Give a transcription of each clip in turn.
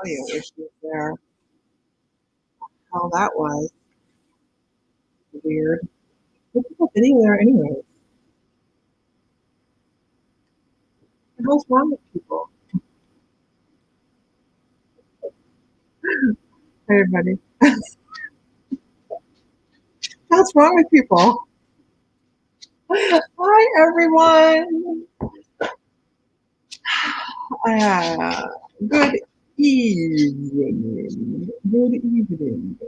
audio issues there. How that was weird. Look at the video there anyways. What's wrong with people? Hey, everybody. What's wrong with people? Hi, everyone. Good evening. Good evening.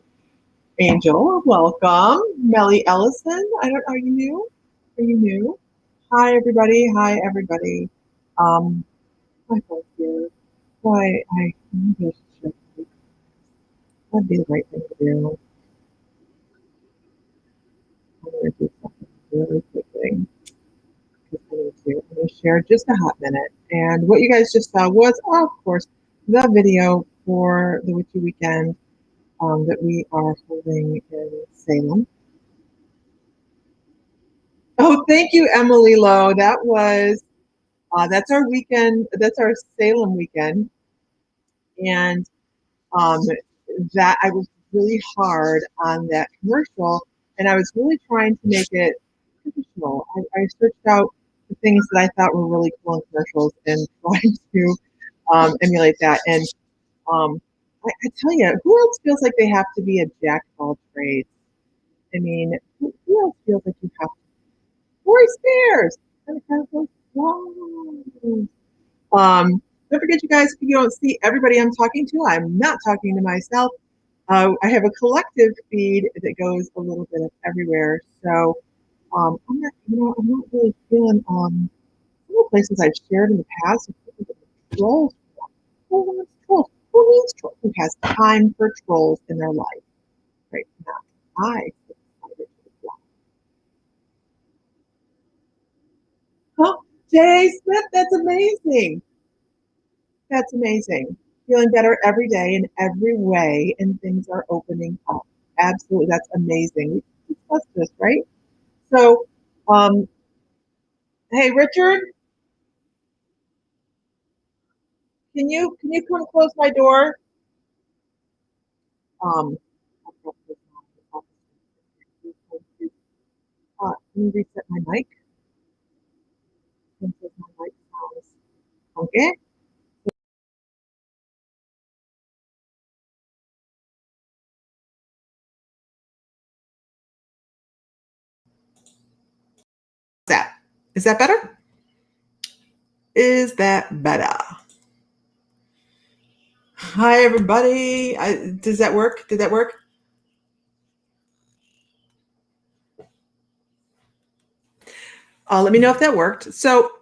Angel, welcome. Melly Ellison. Are you new? Are you new? Hi, everybody. Hi, everybody. My phone here. Why, maybe I should. That'd be the right thing to do. I'm going to do something really quickly. I'm going to share just a hot minute. And what you guys just saw was, of course, the video for the Witchy Weekend that we are holding in Salem. Oh, thank you, Emily Lowe. That was, that's our weekend. That's our Salem weekend. And that I was really hard on that commercial, and I was really trying to make it traditional. I searched out the things that I thought were really cool in commercials and trying to emulate that. And I tell you, who else feels like they have to be a jack of all trades? I mean, who else feels like you have to? Lori Spears! Don't forget, you guys, if you don't see everybody I'm talking to, I'm not talking to myself. I have a collective feed that goes a little bit of everywhere. So I'm not really feeling some of the places I've shared in the past. Trolls. Who wants trolls? Who needs trolls? Who has time for trolls in their life? Right now, I. Huh? Jay Smith, that's amazing. That's amazing. Feeling better every day in every way, and things are opening up. Absolutely, that's amazing. We discussed this, right? So, hey, Richard, can you come and close my door? Um, let me reset my mic. My mic sounds okay. Is that better? Is that better? Hi, everybody. Does that work? Did that work? Let me know if that worked. So,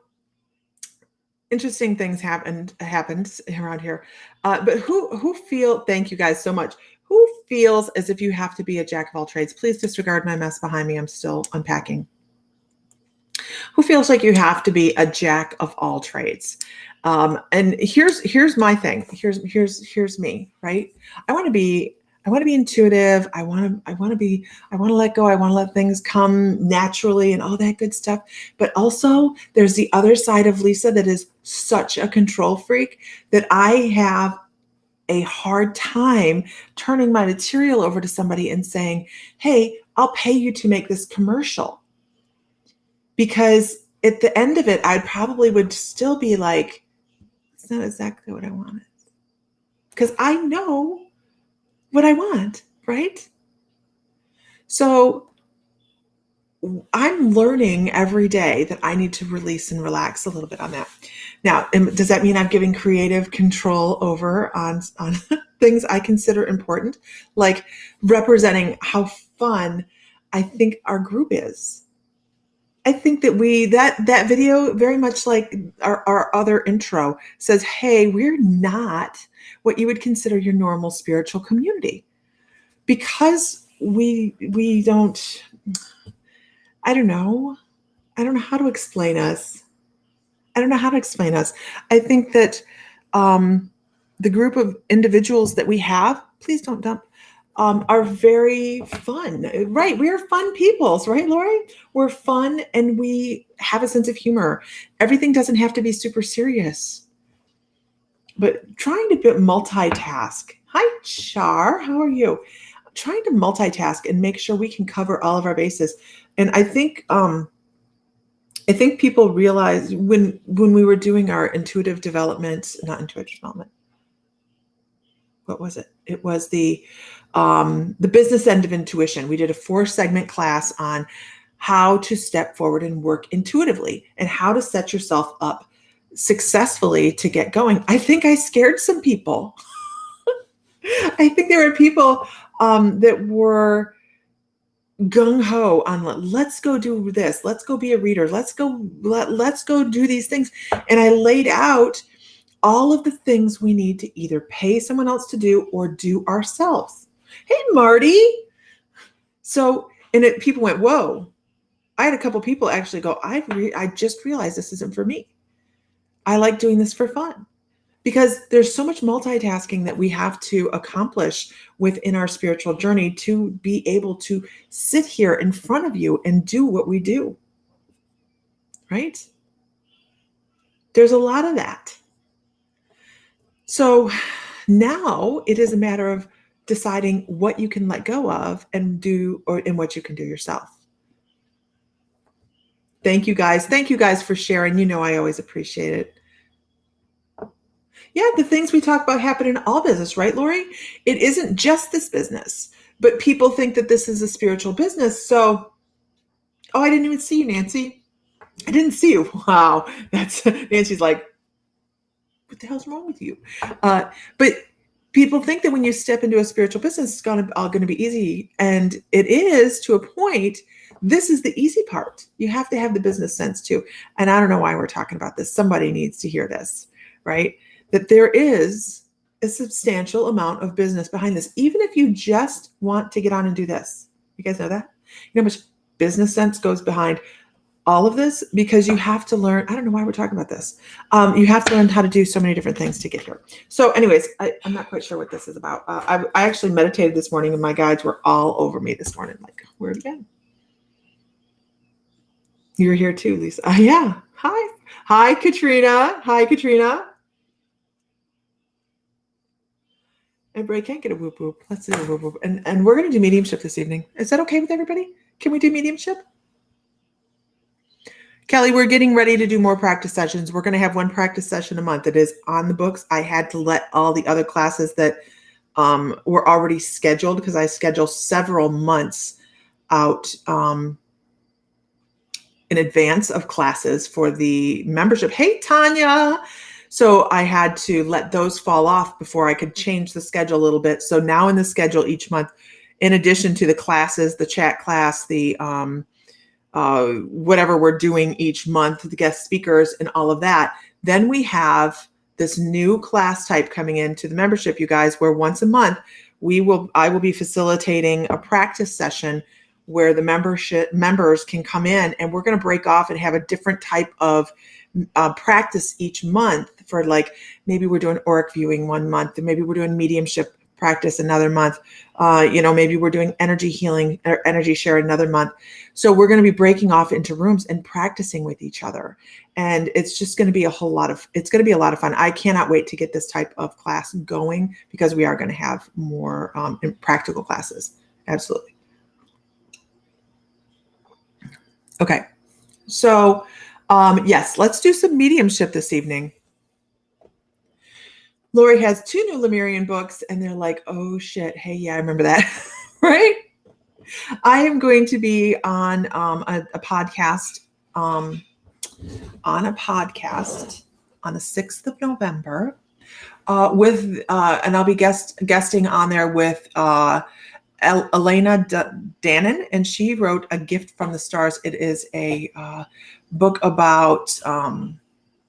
interesting things happened around here. But who feel? Thank you guys so much. Who feels as if you have to be a jack of all trades? Please disregard my mess behind me. I'm still unpacking. Who feels like you have to be a jack of all trades? And here's my thing. Here's me, right? I want to be intuitive. I want to let go. I want to let things come naturally and all that good stuff. But also there's the other side of Lisa that is such a control freak that I have a hard time turning my material over to somebody and saying, "Hey, I'll pay you to make this commercial." Because at the end of it, I probably would still be like, it's not exactly what I wanted. Because I know what I want, right? So I'm learning every day that I need to release and relax a little bit on that. Now, does that mean I'm giving creative control over on things I consider important, like representing how fun I think our group is? I think that that video, very much like our other intro, says, hey, we're not what you would consider your normal spiritual community, because we don't, I don't know how to explain us. I think that the group of individuals that we have, please don't dump, are very fun, right? We're fun peoples, right, Lori? We're fun and we have a sense of humor. Everything doesn't have to be super serious. but trying to multitask. Hi, Char. How are you? Trying to multitask and make sure we can cover all of our bases. And I think people realize when we were doing our intuitive development, not intuitive development. What was it? It was the business end of intuition. We did a 4-segment class on how to step forward and work intuitively and how to set yourself up successfully to get going. I think I scared some people. I think there were people that were gung-ho on let's go do this, let's go be a reader, let's go do these things. And I laid out all of the things we need to either pay someone else to do or do ourselves. Hey, Marty. So, people went, whoa. I had a couple people actually go, I just realized this isn't for me. I like doing this for fun. Because there's so much multitasking that we have to accomplish within our spiritual journey to be able to sit here in front of you and do what we do. Right? There's a lot of that. So now it is a matter of deciding what you can let go of and do, and what you can do yourself. Thank you guys. Thank you guys for sharing. You know, I always appreciate it. Yeah, the things we talk about happen in all business, right, Lori? It isn't just this business, but people think that this is a spiritual business. So, I didn't even see you, Nancy. I didn't see you. Wow. That's Nancy's like, what the hell's wrong with you? But people think that when you step into a spiritual business, it's all going to be easy. And it is to a point. This is the easy part. You have to have the business sense too. And I don't know why we're talking about this. Somebody needs to hear this, right? That there is a substantial amount of business behind this, even if you just want to get on and do this. You guys know that? You know how much business sense goes behind all of this? Because you have to learn. I don't know why we're talking about this. You have to learn how to do so many different things to get here. So anyways, I'm not quite sure what this is about. I actually meditated this morning and my guides were all over me this morning. Like, where'd it go? You're here too, Lisa. Yeah. Hi. Hi, Katrina. Hi, Katrina. Everybody can't get a whoop whoop. Let's do a whoop whoop. And we're going to do mediumship this evening. Is that okay with everybody? Can we do mediumship? Kelly, we're getting ready to do more practice sessions. We're going to have 1 practice session a month. It is on the books. I had to let all the other classes that were already scheduled, because I schedule several months out in advance of classes for the membership. Hey, Tanya. So I had to let those fall off before I could change the schedule a little bit. So now in the schedule each month, in addition to the classes, the chat class, the whatever we're doing each month, the guest speakers and all of that, then we have this new class type coming into the membership, you guys, where once a month I will be facilitating a practice session where the members can come in, and we're going to break off and have a different type of practice each month. For like, maybe we're doing auric viewing one month, and maybe we're doing mediumship practice another month. Maybe we're doing energy healing or energy share another month. So we're going to be breaking off into rooms and practicing with each other. And it's just going to be it's going to be a lot of fun. I cannot wait to get this type of class going, because we are going to have more practical classes. Absolutely. Okay. So, yes, let's do some mediumship this evening. Lori has 2 new Lemurian books, and they're like, oh shit. Hey, yeah, I remember that. Right? I am going to be on a podcast on the 6th of November with and I'll be guesting on there with Elena Dannon, and she wrote A Gift from the Stars. It is a book about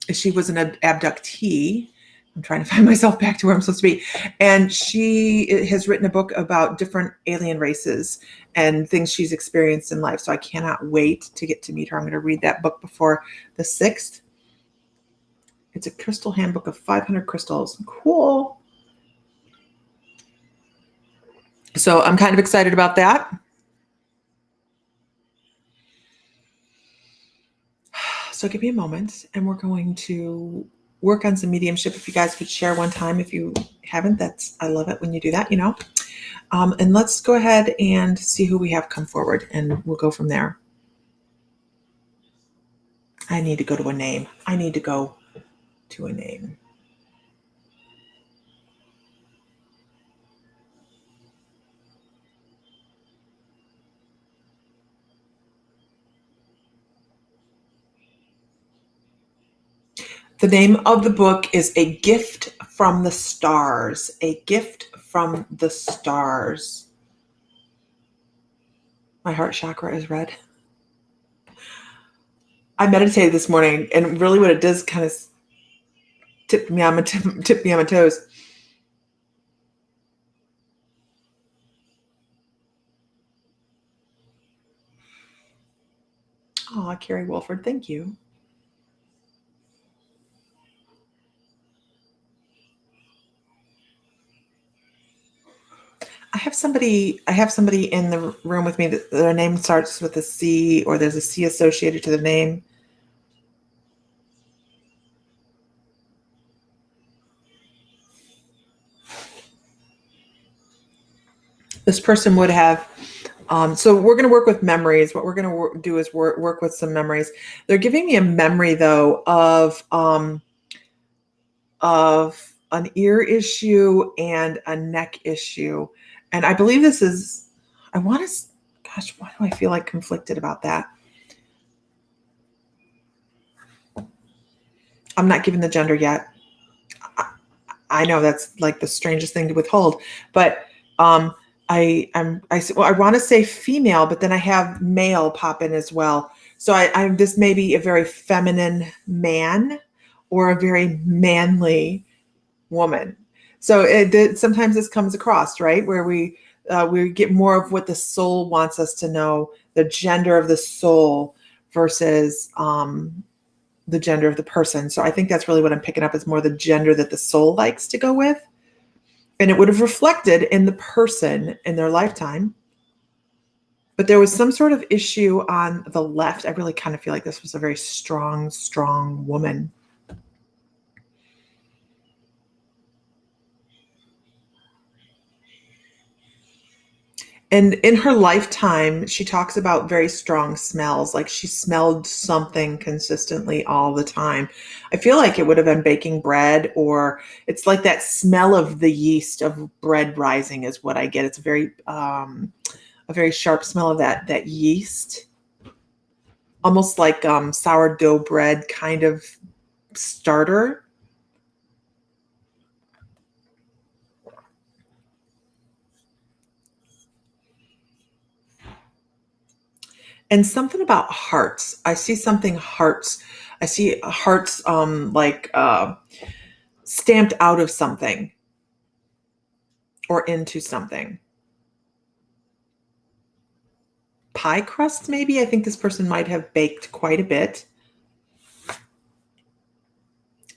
she was an abductee. I'm trying to find myself back to where I'm supposed to be. And she has written a book about different alien races and things she's experienced in life. So I cannot wait to get to meet her. I'm going to read that book before the 6th. It's a crystal handbook of 500 crystals. Cool. So I'm kind of excited about that. So give me a moment, and we're going to work on some mediumship. If you guys could share one time, if you haven't, I love it when you do that, you know. And let's go ahead and see who we have come forward, and we'll go from there. I need to go to a name. I need to go to a name. The name of the book is A Gift from the Stars. A Gift from the Stars. My heart chakra is red. I meditated this morning, and really what it does kind of tip me on my toes. Oh, Carrie Wolford, thank you. I have somebody in the room with me that their name starts with a C, or there's a C associated to the name. This person would have, so we're going to work with memories. What we're going to do is work with some memories. They're giving me a memory, though, of an ear issue and a neck issue. And I believe this is, I want to, gosh, why do I feel like conflicted about that? I'm not giving the gender yet. I know that's like the strangest thing to withhold, but I want to say female, but then I have male pop in as well. So this may be a very feminine man or a very manly woman. So sometimes this comes across, right, where we get more of what the soul wants us to know, the gender of the soul versus the gender of the person. So I think that's really what I'm picking up, is more the gender that the soul likes to go with. And it would have reflected in the person in their lifetime. But there was some sort of issue on the left. I really kind of feel like this was a very strong, strong woman. And in her lifetime, she talks about very strong smells, like she smelled something consistently all the time. I feel like it would have been baking bread, or it's like that smell of the yeast of bread rising is what I get. It's a very sharp smell of that yeast, almost like sourdough bread kind of starter. And something about hearts. I see something hearts. I see hearts stamped out of something or into something. Pie crust, maybe. I think this person might have baked quite a bit.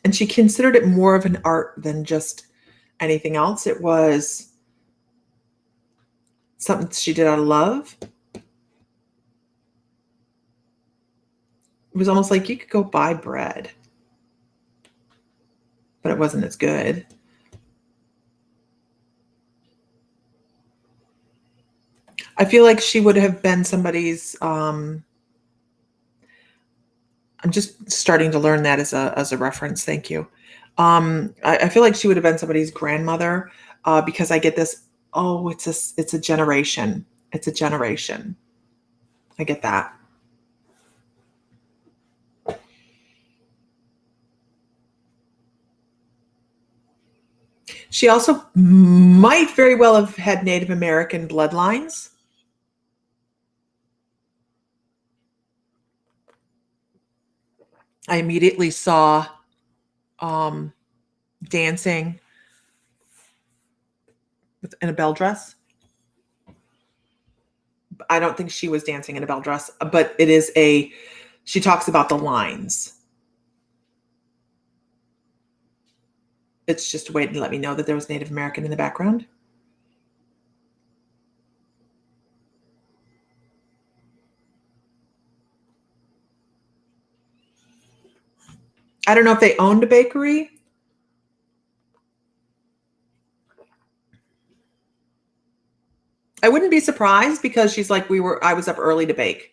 And she considered it more of an art than just anything else. It was something she did out of love. It was almost like you could go buy bread, but it wasn't as good. I feel like she would have been somebody's, I'm just starting to learn that as a reference. Thank you. I feel like she would have been somebody's grandmother, because I get this, oh, it's a generation. It's a generation. I get that. She also might very well have had Native American bloodlines. I immediately saw dancing in a bell dress. I don't think she was dancing in a bell dress, but she talks about the lines. It's just a way to let me know that there was Native American in the background. I don't know if they owned a bakery. I wouldn't be surprised because she's like, I was up early to bake.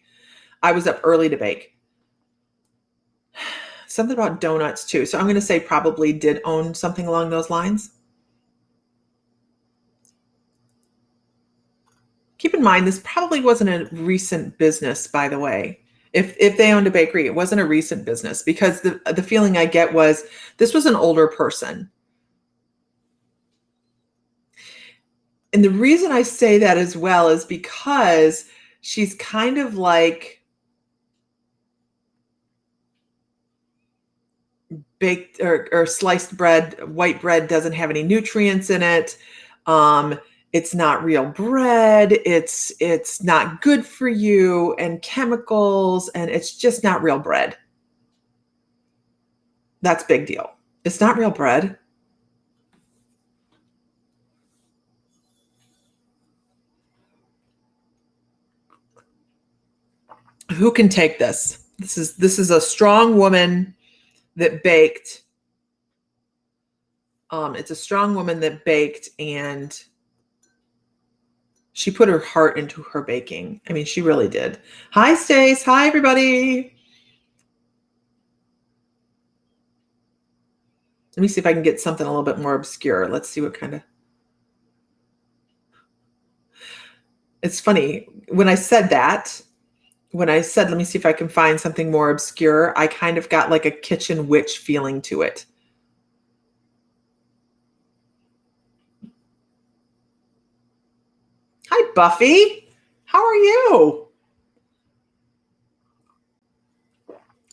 I was up early to bake. Something about donuts too. So I'm going to say probably did own something along those lines. Keep in mind, this probably wasn't a recent business, by the way. If they owned a bakery, it wasn't a recent business because the feeling I get was this was an older person. And the reason I say that as well is because she's kind of like baked or sliced bread. White bread doesn't have any nutrients in it. It's not real bread. It's not good for you, and chemicals, and it's just not real bread. That's big deal. It's not real bread. Who can take this? This is a strong woman that baked. It's a strong woman that baked, and she put her heart into her baking. I mean, she really did. Hi, Stace. Hi, everybody. Let me see if I can get something a little bit more obscure. Let's see what kind of. It's funny. When I said, let me see if I can find something more obscure, I kind of got like a kitchen witch feeling to it. Hi, Buffy. How are you?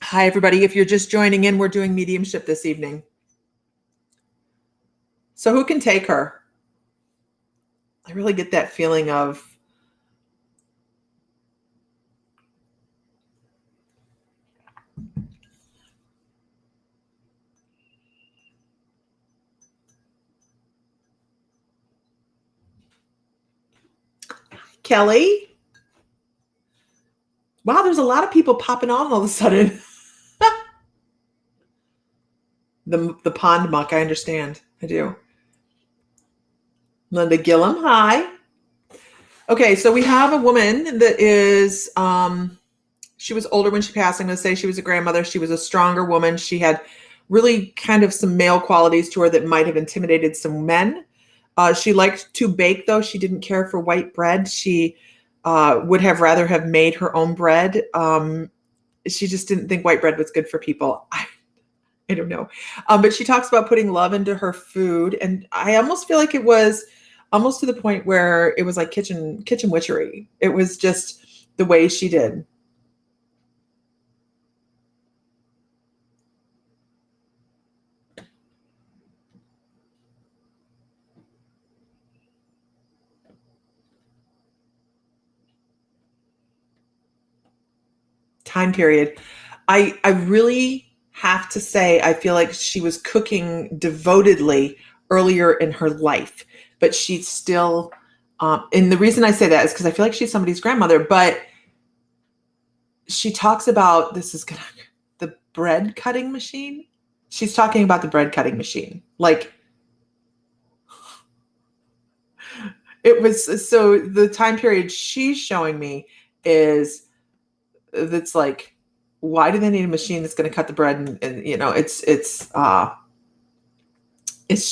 Hi, everybody. If you're just joining in, we're doing mediumship this evening. So who can take her? I really get that feeling of Kelly. Wow, there's a lot of people popping on all of a sudden. The pond muck, I understand. I do. Linda Gillum, hi. Okay, so we have a woman that is, she was older when she passed. I'm going to say she was a grandmother. She was a stronger woman. She had really kind of some male qualities to her that might have intimidated some men. She liked to bake, though. She didn't care for white bread. She would have rather have made her own bread. She just didn't think white bread was good for people. I don't know. But she talks about putting love into her food. And I almost feel like it was almost to the point where it was like kitchen witchery. It was just the way she did. Time period. I really have to say, I feel like she was cooking devotedly earlier in her life, but she's still, and the reason I say that is because I feel like she's somebody's grandmother, but she talks about, the bread cutting machine. She's talking about the bread cutting machine. Like, it was, so the time period she's showing me is, that's like, why do they need a machine that's going to cut the bread? And it's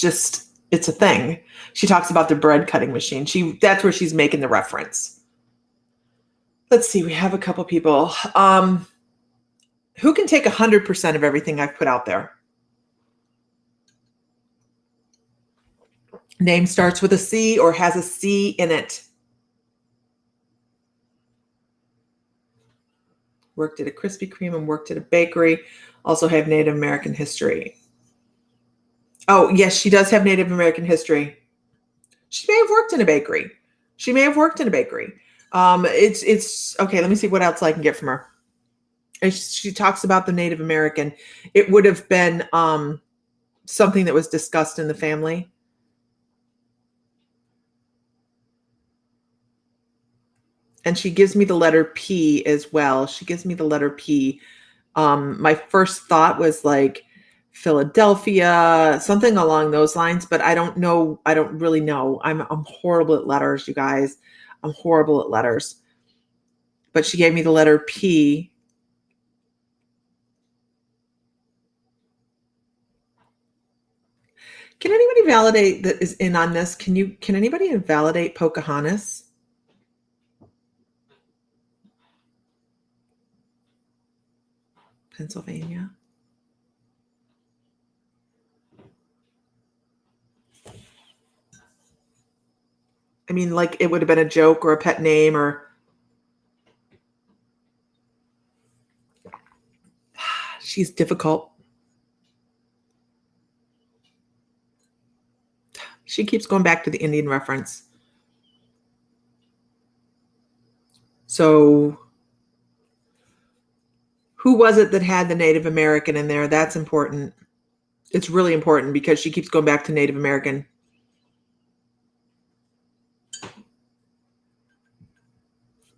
just, it's a thing. She talks about the bread cutting machine. That's where she's making the reference. Let's see. We have a couple people. Who can take 100% of everything I've put out there? Name starts with a C or has a C in it. Worked at a Krispy Kreme and worked at a bakery. Also have Native American history. Oh, yes, she does have Native American history. She may have worked in a bakery. It's okay. Let me see what else I can get from her. She talks about the Native American. It would have been something that was discussed in the family. And she gives me the letter P as well. She gives me the letter P. My first thought was like, Philadelphia, something along those lines, but I don't know. I don't really know. I'm horrible at letters, you guys. I'm horrible at letters. But she gave me the letter P. Can anybody validate that is in on this? Can anybody validate Pocahontas? Pennsylvania. I mean, like it would have been a joke or a pet name or she's difficult. She keeps going back to the Indian reference. So who was it that had the Native American in there? That's important. It's really important because she keeps going back to Native American.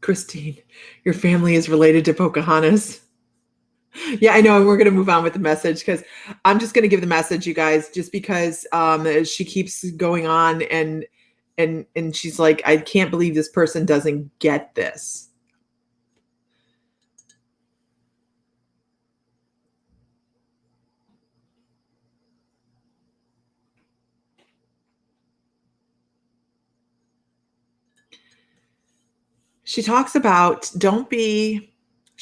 Christine, your family is related to Pocahontas. Yeah, I know. And we're going to move on with the message because I'm just going to give the message, you guys, just because she keeps going on and she's like, I can't believe this person doesn't get this. She talks about don't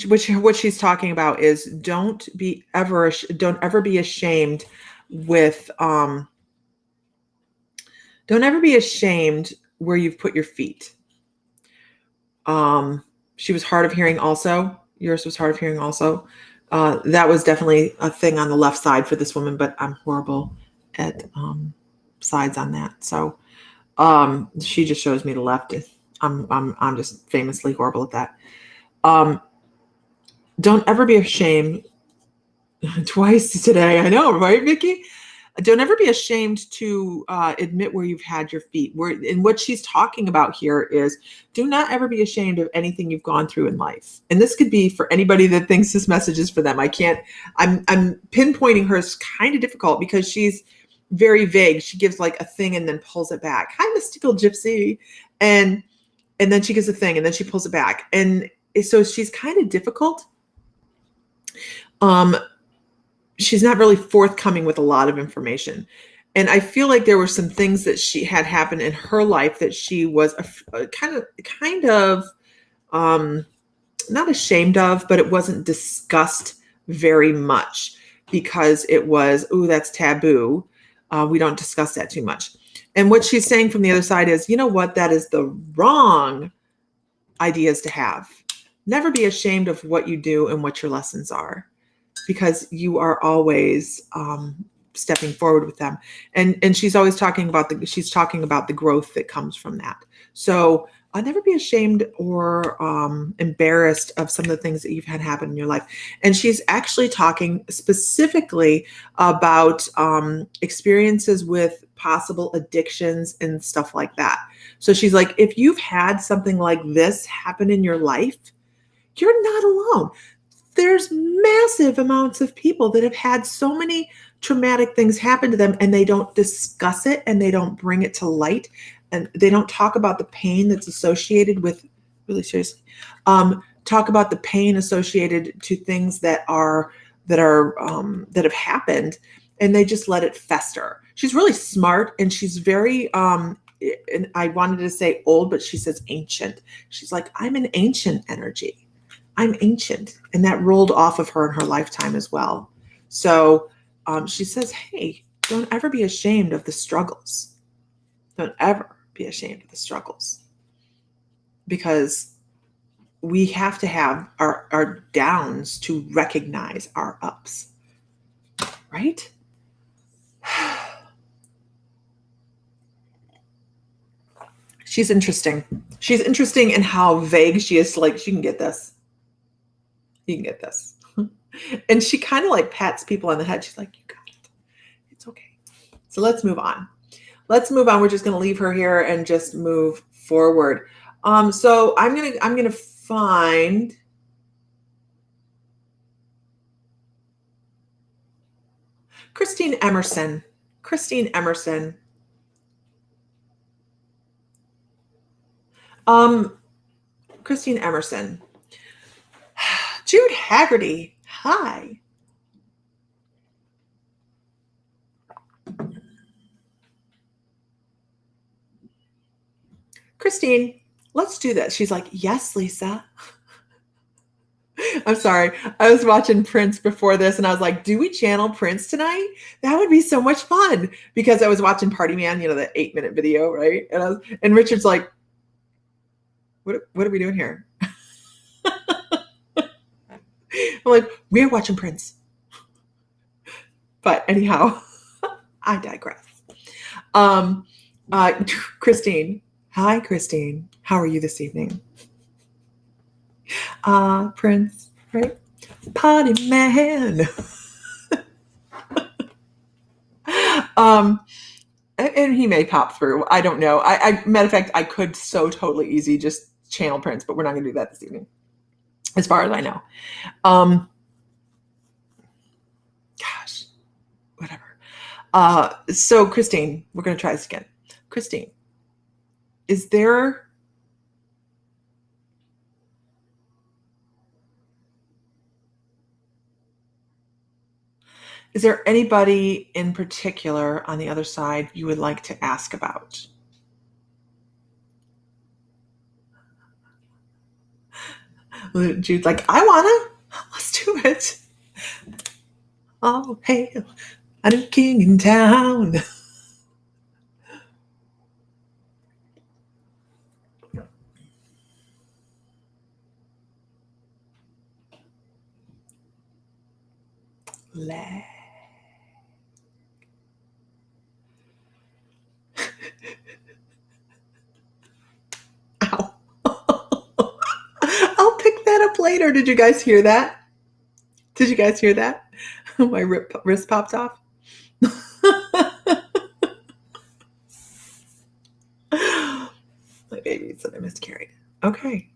what she's talking about is don't ever be ashamed with don't ever be ashamed where you've put your feet. She was hard of hearing also. Yours was hard of hearing also. That was definitely a thing on the left side for this woman, but I'm horrible at sides on that. So she just shows me the left. I'm just famously horrible at that. Don't ever be ashamed. Twice today, I know, right, Vicki? Don't ever be ashamed to admit where you've had your feet. And what she's talking about here is do not ever be ashamed of anything you've gone through in life. And this could be for anybody that thinks this message is for them. I'm pinpointing her as kind of difficult because she's very vague. She gives like a thing and then pulls it back. Hi, mystical gypsy. And then she gives a thing and then she pulls it back. And so she's kind of difficult. She's not really forthcoming with a lot of information. And I feel like there were some things that she had happened in her life that she was kind of not ashamed of, but it wasn't discussed very much because it was, ooh, that's taboo. We don't discuss that too much. And what she's saying from the other side is, you know what? That is the wrong ideas to have. Never be ashamed of what you do and what your lessons are, because you are always stepping forward with them. And she's always talking about the growth that comes from that. So I'll never be ashamed or embarrassed of some of the things that you've had happen in your life. And she's actually talking specifically about experiences with possible addictions and stuff like that. So she's like, if you've had something like this happen in your life, you're not alone. There's massive amounts of people that have had so many traumatic things happen to them and they don't discuss it and they don't bring it to light and they don't talk about the pain that's associated with, really seriously, talk about the pain associated to things that have happened, and they just let it fester. She's really smart and she's very and I wanted to say old, but she says ancient. She's like, I'm an ancient energy. I'm ancient. And that rolled off of her in her lifetime as well. So she says, hey, don't ever be ashamed of the struggles. Don't ever be ashamed of the struggles. Because we have to have our downs to recognize our ups. Right? She's interesting. She's interesting in how vague she is. Like, she can get this. You can get this. And she kind of like pats people on the head. She's like, you got it. It's okay. So let's move on. We're just going to leave her here and just move forward. So I'm going to find Christine Emerson. Christine Emerson. Christine Emerson. Jude Haggerty. Hi. Christine, let's do this. She's like, yes, Lisa. I'm sorry. I was watching Prince before this and I was like, do we channel Prince tonight? That would be so much fun, because I was watching Party Man, the 8-minute video, right? And Richard's like, what are we doing here? I'm like, we're watching Prince. But anyhow, I digress. Christine. Hi, Christine. How are you this evening? Prince, right? Party man. And he may pop through. I don't know. Matter of fact, I could so totally easy just channel Prince, but we're not going to do that this evening, as far as I know. Gosh, whatever. So Christine, we're going to try this again. Christine, is there anybody in particular on the other side you would like to ask about? Jude's like, I wanna. Let's do it. Oh, hey, a new king in town. Ow. I'll pick that up later. Did you guys hear that? My wrist popped off. My baby said I miscarried. Okay.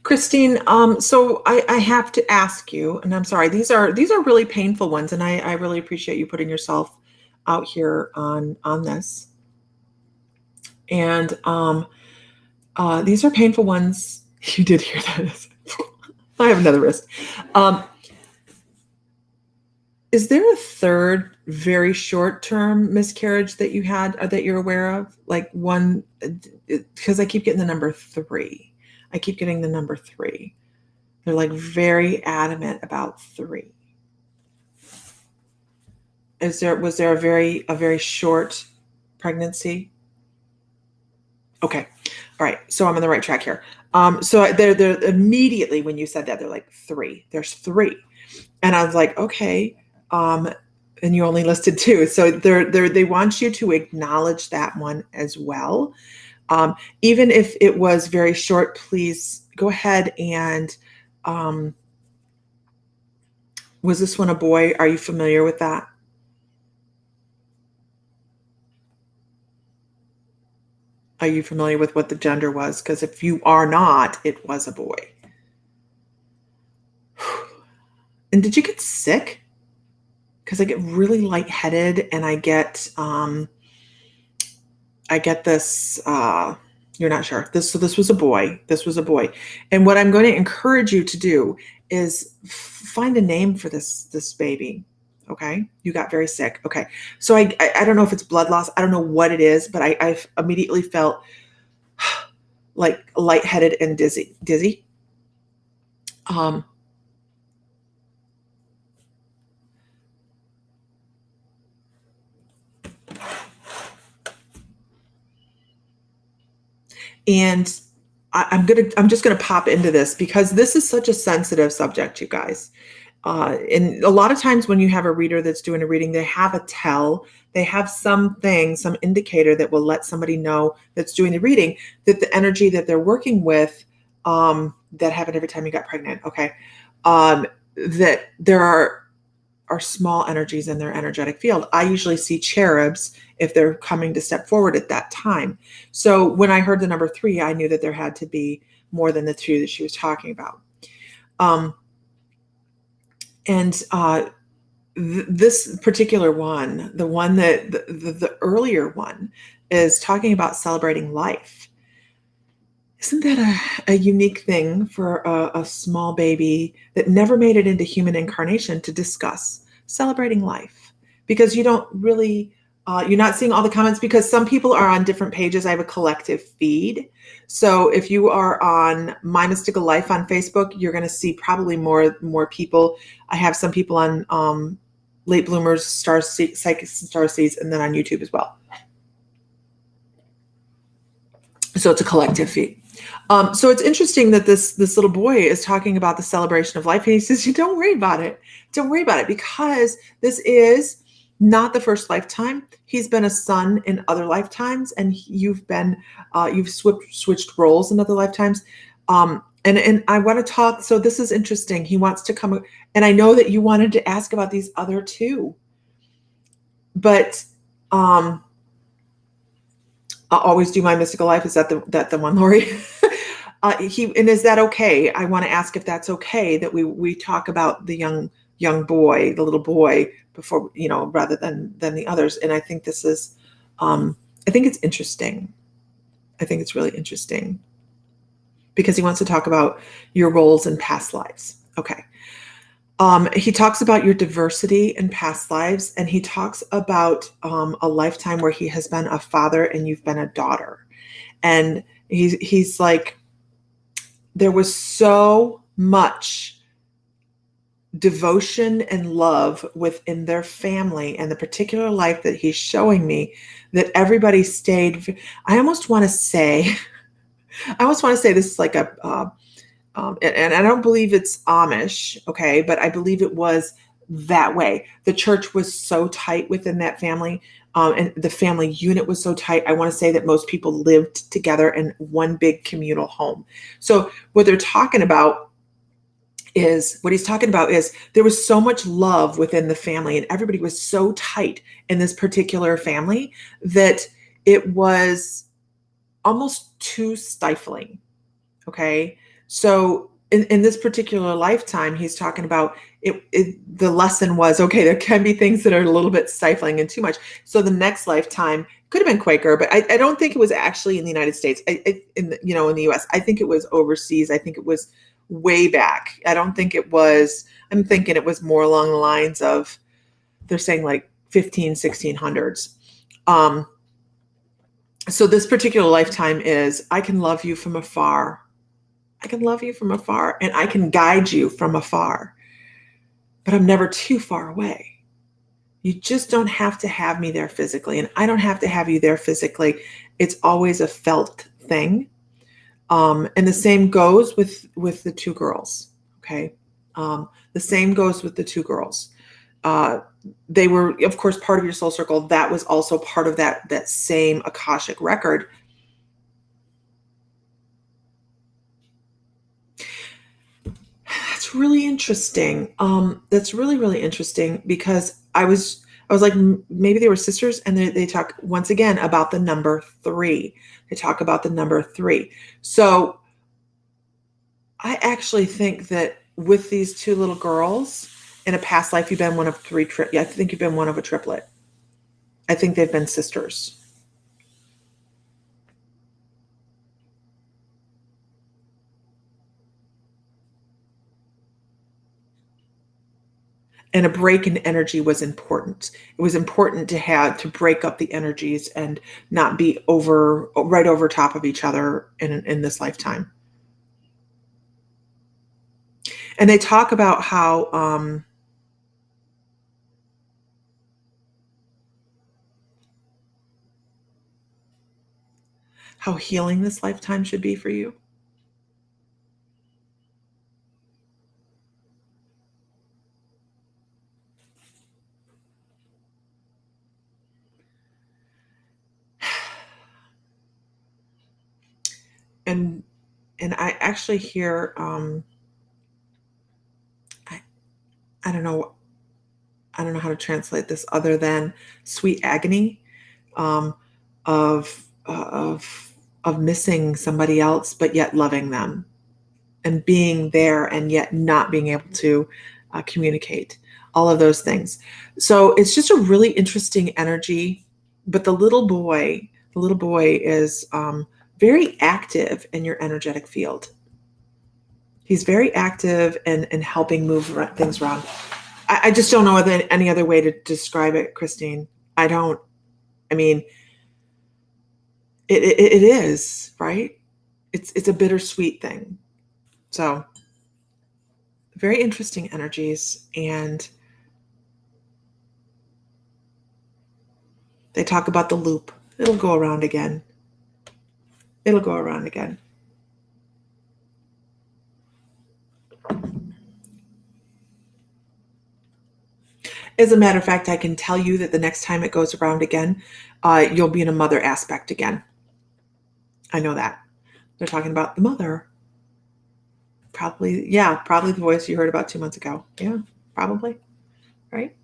Christine, so I have to ask you, and I'm sorry, these are really painful ones, and I really appreciate you putting yourself out here on this. And these are painful ones. You did hear that. I have another wrist. Is there a third very short-term miscarriage that you had, or that you're aware of? Like one, because I keep getting the number 3. I keep getting the number 3. They're like very adamant about 3. Was there a very short pregnancy? Okay. All right. So I'm on the right track here. So they're immediately when you said that, they're like 3. There's 3. And I was like, okay. And you only listed 2. So they want you to acknowledge that one as well. Even if it was very short, please go ahead and, was this one a boy? Are you familiar with that? Are you familiar with what the gender was? Because if you are not, it was a boy. And did you get sick? Because I get really lightheaded and I get this, you're not sure. So this was a boy. And what I'm going to encourage you to do is find a name for this baby. Okay. You got very sick. Okay. So I don't know if it's blood loss. I don't know what it is, but I immediately felt like lightheaded and dizzy. And I'm just gonna pop into this because this is such a sensitive subject, you guys. And a lot of times when you have a reader that's doing a reading, they have a tell, they have some indicator that will let somebody know that's doing the reading that the energy that they're working with, that happened every time you got pregnant. Okay. That there are are small energies in their energetic field. I usually see cherubs if they're coming to step forward at that time. So when I heard the number 3, I knew that there had to be more than the 2 that she was talking about. And this particular one, the one that the earlier one, is talking about celebrating life. Isn't that a unique thing for a small baby that never made it into human incarnation to discuss celebrating life? Because you don't really, you're not seeing all the comments because some people are on different pages. I have a collective feed. So if you are on My Mystical Life on Facebook, you're going to see probably more people. I have some people on Late Bloomers, Psychic Star Seeds, and then on YouTube as well. So it's a collective feed. So it's interesting that this little boy is talking about the celebration of life. And he says, don't worry about it. Don't worry about it, because this is not the first lifetime. He's been a son in other lifetimes, and you've switched roles in other lifetimes. And I want to talk. So this is interesting. He wants to come, and I know that you wanted to ask about these other 2, but I'll always do My Mystical Life. Is that the one, Lori? And is that okay? I want to ask if that's okay that we talk about the young boy, the little boy, before, rather than the others. And I think this is, I think it's interesting. I think it's really interesting because he wants to talk about your roles in past lives. Okay. He talks about your diversity in past lives, and he talks about a lifetime where he has been a father and you've been a daughter. And he's like, there was so much devotion and love within their family and the particular life that he's showing me that everybody stayed. I almost want to say this is like and I don't believe it's Amish, okay, but I believe it was that way. The church was so tight within that family, and the family unit was so tight. I want to say that most people lived together in one big communal home. So what he's talking about is there was so much love within the family, and everybody was so tight in this particular family that it was almost too stifling. Okay. So in this particular lifetime, he's talking about the lesson was, okay, there can be things that are a little bit stifling and too much. So the next lifetime could have been Quaker, but I don't think it was actually in the United States. In the US, I think it was overseas. I think it was way back. I don't think it was, I'm thinking it was more along the lines of, they're saying like 1600s. So this particular lifetime is, I can love you from afar. I can love you from afar, and I can guide you from afar, but I'm never too far away. You just don't have to have me there physically, and I don't have to have you there physically. It's always a felt thing. And the same goes with the 2 girls. Okay. The same goes with the 2 girls. They were, of course, part of your soul circle. That was also part of that same Akashic record. That's really interesting. That's really, really interesting, because I was like, maybe they were sisters, and they talk once again about the number 3. They talk about the number 3. So I actually think that with these 2 little girls, in a past life, you've been one of 3. I think you've been one of a triplet. I think they've been sisters. And a break in energy was important. It was important to break up the energies and not be right over top of each other in this lifetime. And they talk about how healing this lifetime should be for you. And I actually hear I don't know, I don't know how to translate this other than sweet agony, um, of missing somebody else, but yet loving them and being there and yet not being able to communicate, all of those things. So it's just a really interesting energy. But the little boy is very active in your energetic field. He's very active in helping move things around. I just don't know any other way to describe it, Christine. I don't. I mean, it is, right? It's a bittersweet thing. So very interesting energies. And they talk about the loop. It'll go around again. It'll go around again. As a matter of fact, I can tell you that the next time it goes around again, you'll be in a mother aspect again. I know that. They're talking about the mother. Probably the voice you heard about 2 months ago. Yeah, probably. Right?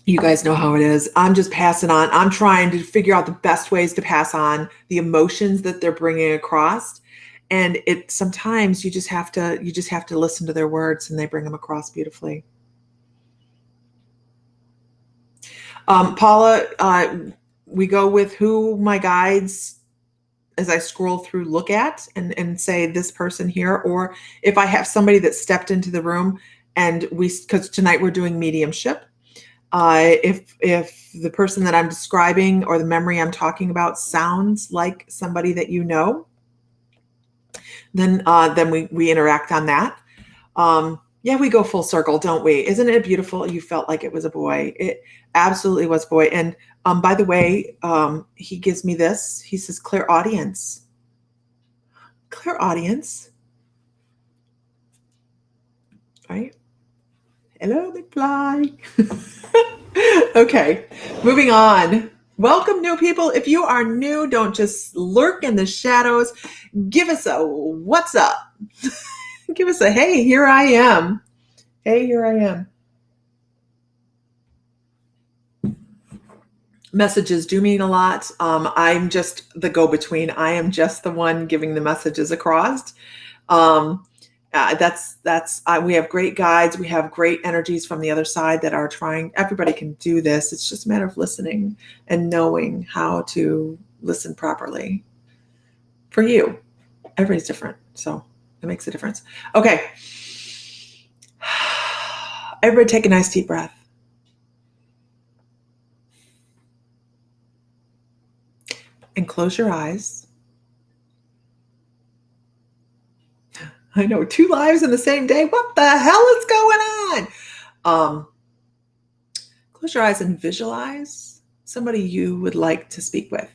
You guys know how it is. I'm just passing on. I'm trying to figure out the best ways to pass on the emotions that they're bringing across. And sometimes you just have to listen to their words, and they bring them across beautifully. Paula, we go with who my guides, as I scroll through, look at and say this person here, or if I have somebody that stepped into the room and because tonight we're doing mediumship. If the person that I'm describing or the memory I'm talking about sounds like somebody that you know, then we interact on that. We go full circle, don't we? Isn't it beautiful? You felt like it was a boy. It absolutely was a boy. And by the way, he gives me this. He says, clear audience. Clear audience. Right? Hello, McFly. Okay, moving on. Welcome, new people. If you are new, don't just lurk in the shadows. Give us a what's up. Give us a hey, here I am. Hey, here I am. Messages do mean a lot. I'm just the go-between. I am just the one giving the messages across. We have great guides. We have great energies from the other side that are trying. Everybody can do this. It's just a matter of listening and knowing how to listen properly. For you, everybody's different, so it makes a difference. Okay, everybody, take a nice deep breath. And close your eyes. I know, 2 lives in the same day. What the hell is going on? Close your eyes and visualize somebody you would like to speak with.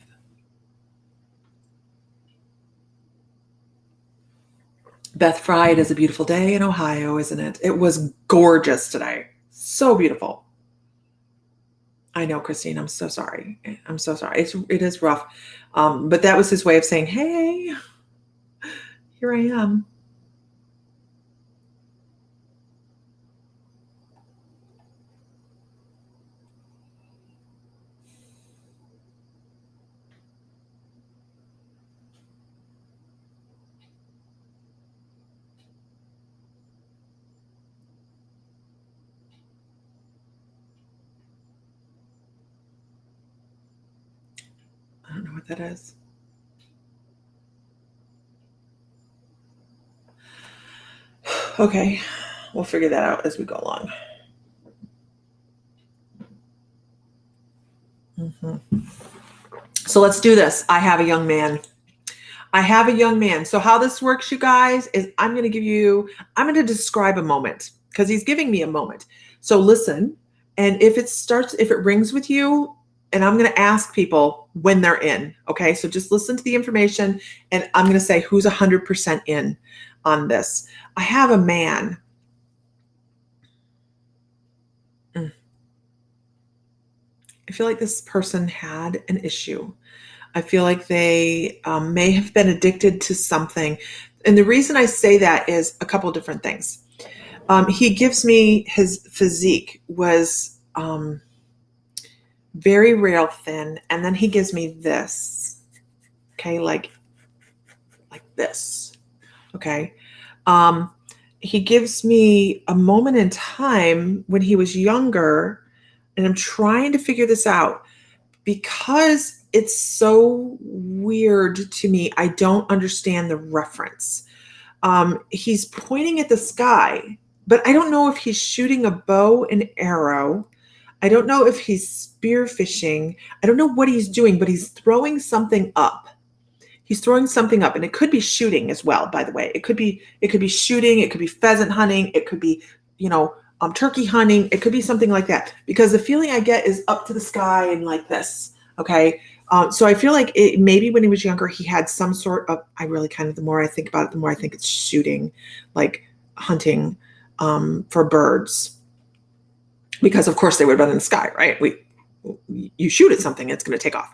Beth Fry, it is a beautiful day in Ohio, isn't it? It was gorgeous today. So beautiful. I know, Christine, I'm so sorry. I'm so sorry. It is rough. But that was his way of saying, hey, here I am. I don't know what that is. Okay, we'll figure that out as we go along. Mm-hmm. So let's do this. I have a young man. So how this works, you guys, is I'm going to describe a moment because he's giving me a moment. So listen, and if it rings with you, and I'm going to ask people when they're in. Okay, so just listen to the information, and I'm going to say who's 100% in on this. I have a man. I feel like this person had an issue. I feel like they may have been addicted to something. And the reason I say that is a couple of different things. He gives me his physique was very rail thin, and then he gives me this, okay, like this, okay. He gives me a moment in time when he was younger, and I'm trying to figure this out because it's so weird to me. I don't understand the reference. He's pointing at the sky, but I don't know if he's shooting a bow and arrow. I don't know if he's spear fishing. I don't know what he's doing, but he's throwing something up. He's throwing something up, and it could be shooting as well, by the way. It could be shooting, it could be pheasant hunting, it could be, turkey hunting, it could be something like that. Because the feeling I get is up to the sky and like this. Okay. So I feel like maybe when he was younger, he had some sort of, the more I think about it, the more I think it's shooting, like hunting for birds. Because of course they would have been in the sky, right? You shoot at something, it's going to take off.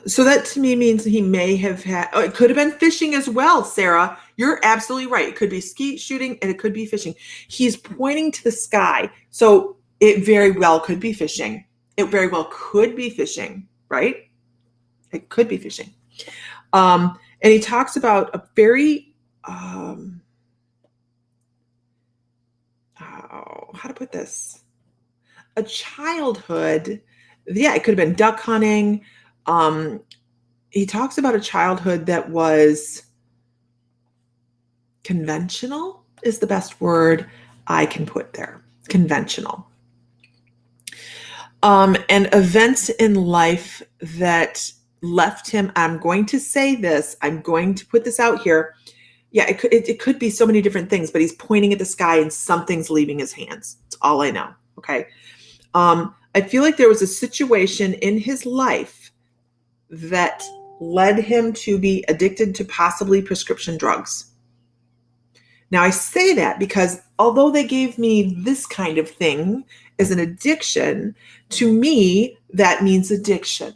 So that to me means he may have had, it could have been fishing as well, Sarah. You're absolutely right. It could be skeet shooting and it could be fishing. He's pointing to the sky. So it very well could be fishing. It very well could be fishing, right? It could be fishing. And he talks about a very, how to put this? A childhood. Yeah, it could have been duck hunting. He talks about a childhood that was conventional is the best word I can put there. Conventional. And events in life that left him, I'm going to say this, I'm going to put this out here. Yeah, it could be so many different things, but he's pointing at the sky and something's leaving his hands. That's all I know. Okay. I feel like there was a situation in his life that led him to be addicted to possibly prescription drugs. Now, I say that because although they gave me this kind of thing as an addiction, to me, that means addiction.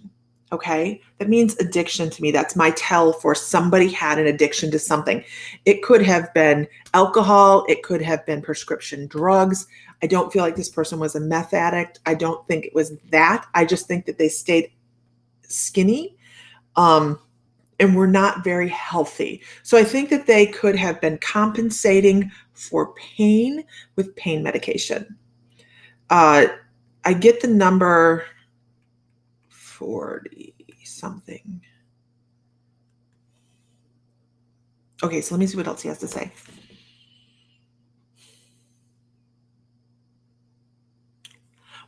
Okay? That means addiction to me. That's my tell for somebody had an addiction to something. It could have been alcohol. It could have been prescription drugs. I don't feel like this person was a meth addict. I don't think it was that. I just think that they stayed skinny and were not very healthy. So I think that they could have been compensating for pain with pain medication. I get the number 40 something. Okay, so let me see what else he has to say.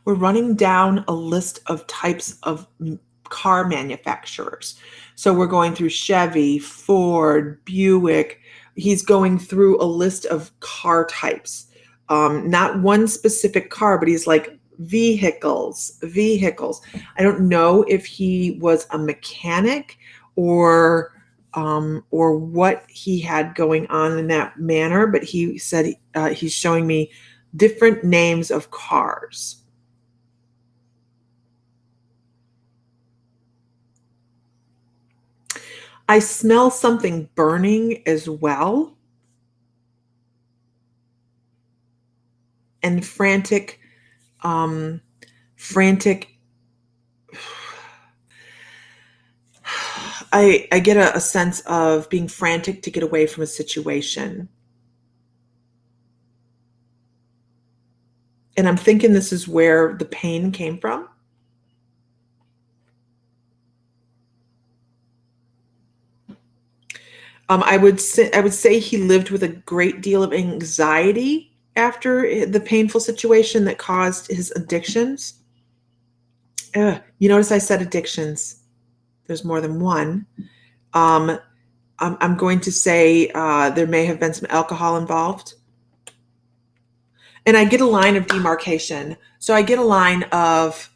We're running down a list of types of car manufacturers. So we're going through Chevy, Ford, Buick. He's going through a list of car types. Not one specific car, but he's like vehicles. I don't know if he was a mechanic or what he had going on in that manner, but he said he's showing me different names of cars. I smell something burning as well. And frantic. I get a sense of being frantic to get away from a situation. And I'm thinking this is where the pain came from. I would say he lived with a great deal of anxiety after the painful situation that caused his addictions. You notice I said addictions. There's more than one. I'm going to say there may have been some alcohol involved. And I get a line of demarcation. So I get a line of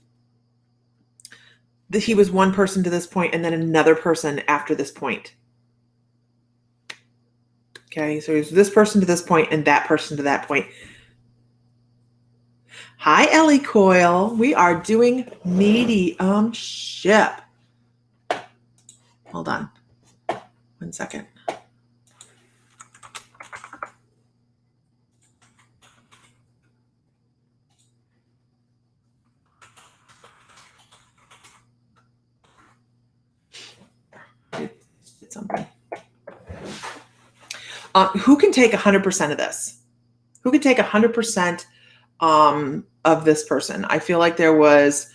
that he was one person to this point and then another person after this point. Okay, so he's this person to this point and that person to that point. Hi, Ellie Coyle. We are doing mediumship. Hold on 1 second. something. Who can take 100% of this? Who can take 100% of this person? I feel like there was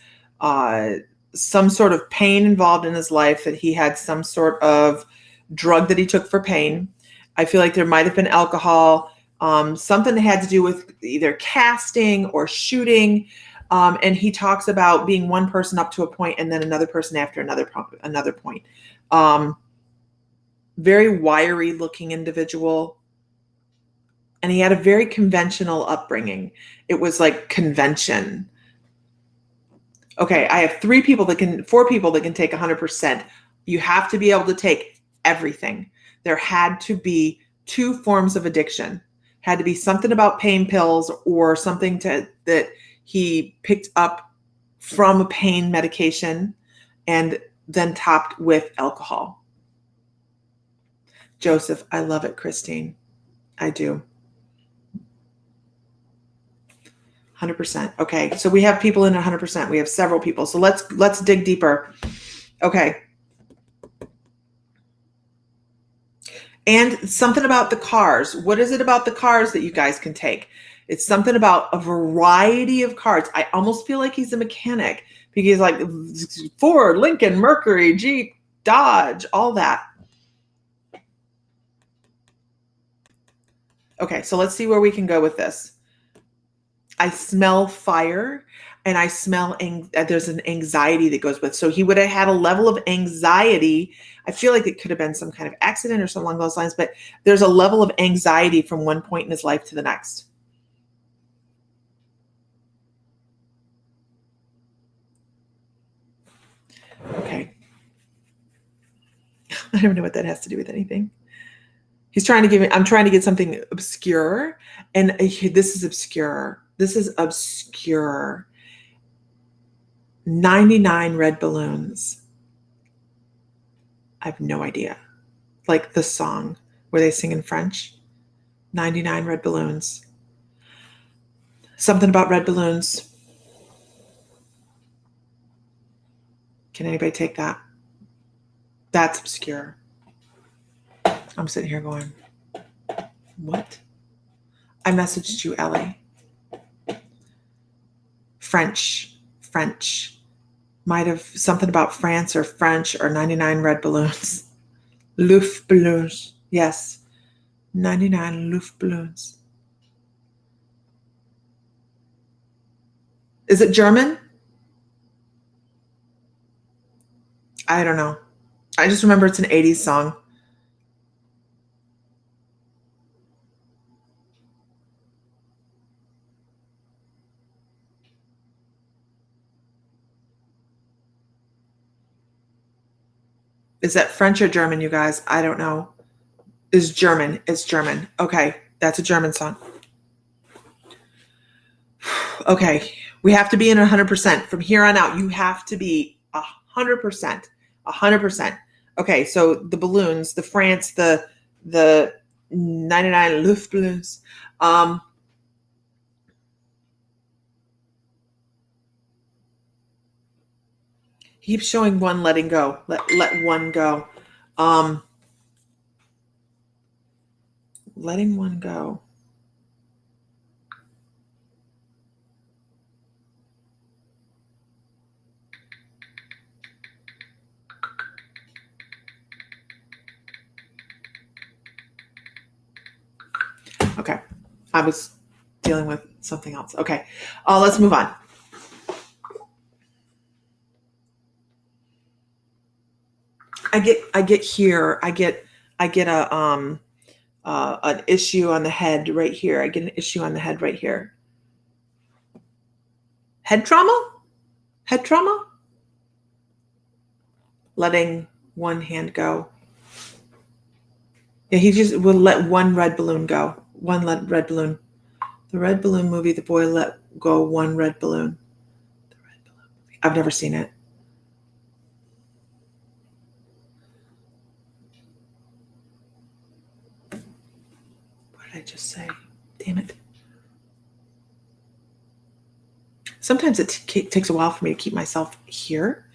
some sort of pain involved in his life, that he had some sort of drug that he took for pain. I feel like there might have been alcohol, something that had to do with either casting or shooting. And he talks about being one person up to a point and then another person after another point. Very wiry looking individual. And he had a very conventional upbringing. It was like convention. Okay, I have 4 people that can take 100%. You have to be able to take everything. There had to be 2 forms of addiction. Had to be something about pain pills or something that he picked up from a pain medication, and then topped with alcohol. Joseph, I love it, Christine. I do. 100%. Okay, so we have people in 100%. We have several people. So let's dig deeper. Okay. And something about the cars. What is it about the cars that you guys can take? It's something about a variety of cars. I almost feel like he's a mechanic, because he's like Ford, Lincoln, Mercury, Jeep, Dodge, all that. Okay, so let's see where we can go with this. I smell fire, and I smell there's an anxiety that goes with. So he would have had a level of anxiety. I feel like it could have been some kind of accident or something along those lines, but there's a level of anxiety from one point in his life to the next. Okay. I don't know what that has to do with anything. He's trying to give me, I'm trying to get something obscure, and this is obscure. This is obscure. 99 red balloons. I have no idea. Like the song where they sing in French. 99 red balloons. Something about red balloons. Can anybody take that? That's obscure. I'm sitting here going, what? I messaged you, Ellie. French. Might have something about France or French or 99 red balloons. Luft balloons. Yes. 99 Luft balloons. Is it German? I don't know. I just remember it's an 80s song. Is that French or German, you guys? I don't know. It's German. It's German. Okay. That's a German song. Okay. We have to be in 100%. From here on out, you have to be 100%. 100%. Okay. So the balloons, the France, the 99 Luft balloons. Keep showing one letting go. Let one go. Letting one go. Okay. I was dealing with something else. Okay. Let's move on. I get here. I get an issue on the head right here. I get an issue on the head right here. Head trauma? Head trauma? Letting one hand go. Yeah, he just will let one red balloon go. One red balloon. The Red Balloon movie, the boy let go one red balloon. The Red Balloon movie. I've never seen it. What did I just say? Damn it. Sometimes it takes a while for me to keep myself here.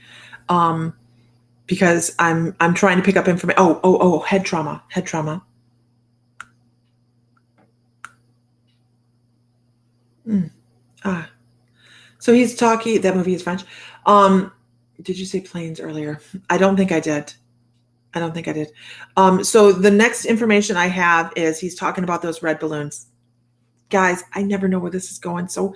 because I'm trying to pick up information. Oh, head trauma. So he's talking, that movie is French. Did you say planes earlier? I don't think I did. So the next information I have is he's talking about those red balloons. Guys, I never know where this is going. So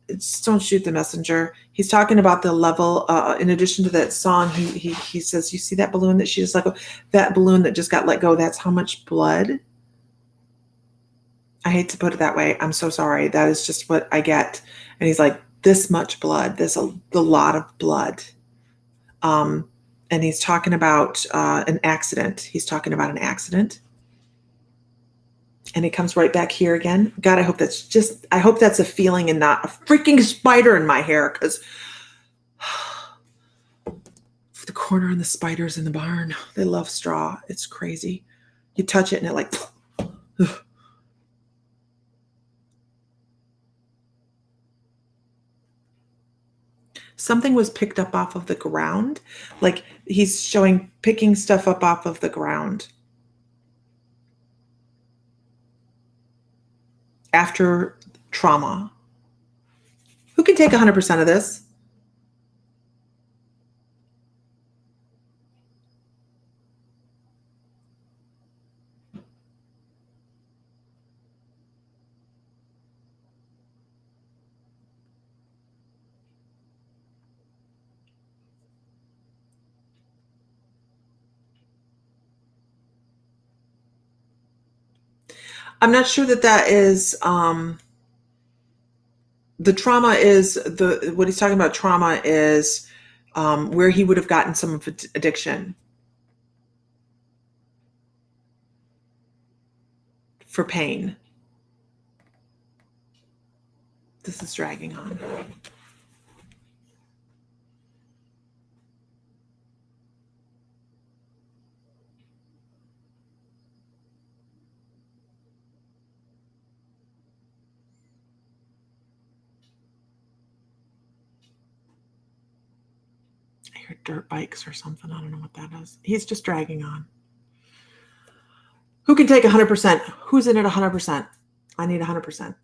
just don't shoot the messenger. He's talking about the level, in addition to that song, he says, you see that balloon that she just let go? That balloon that just got let go, that's how much blood? I hate to put it that way. I'm so sorry. That is just what I get. And he's like, this much blood, there's a lot of blood. And he's talking about an accident. And it comes right back here again. God, I hope that's a feeling and not a freaking spider in my hair, because the corner and the spiders in the barn, they love straw. It's crazy. You touch it and it like, something was picked up off of the ground. Like he's showing picking stuff up off of the ground after trauma. Who can take 100% of this? I'm not sure that is the trauma is what he's talking about. Trauma is where he would have gotten some of addiction for pain. This is dragging on. I hear dirt bikes or something. I don't know what that is. He's just dragging on. Who can take 100%? Who's in it 100%? I need 100%.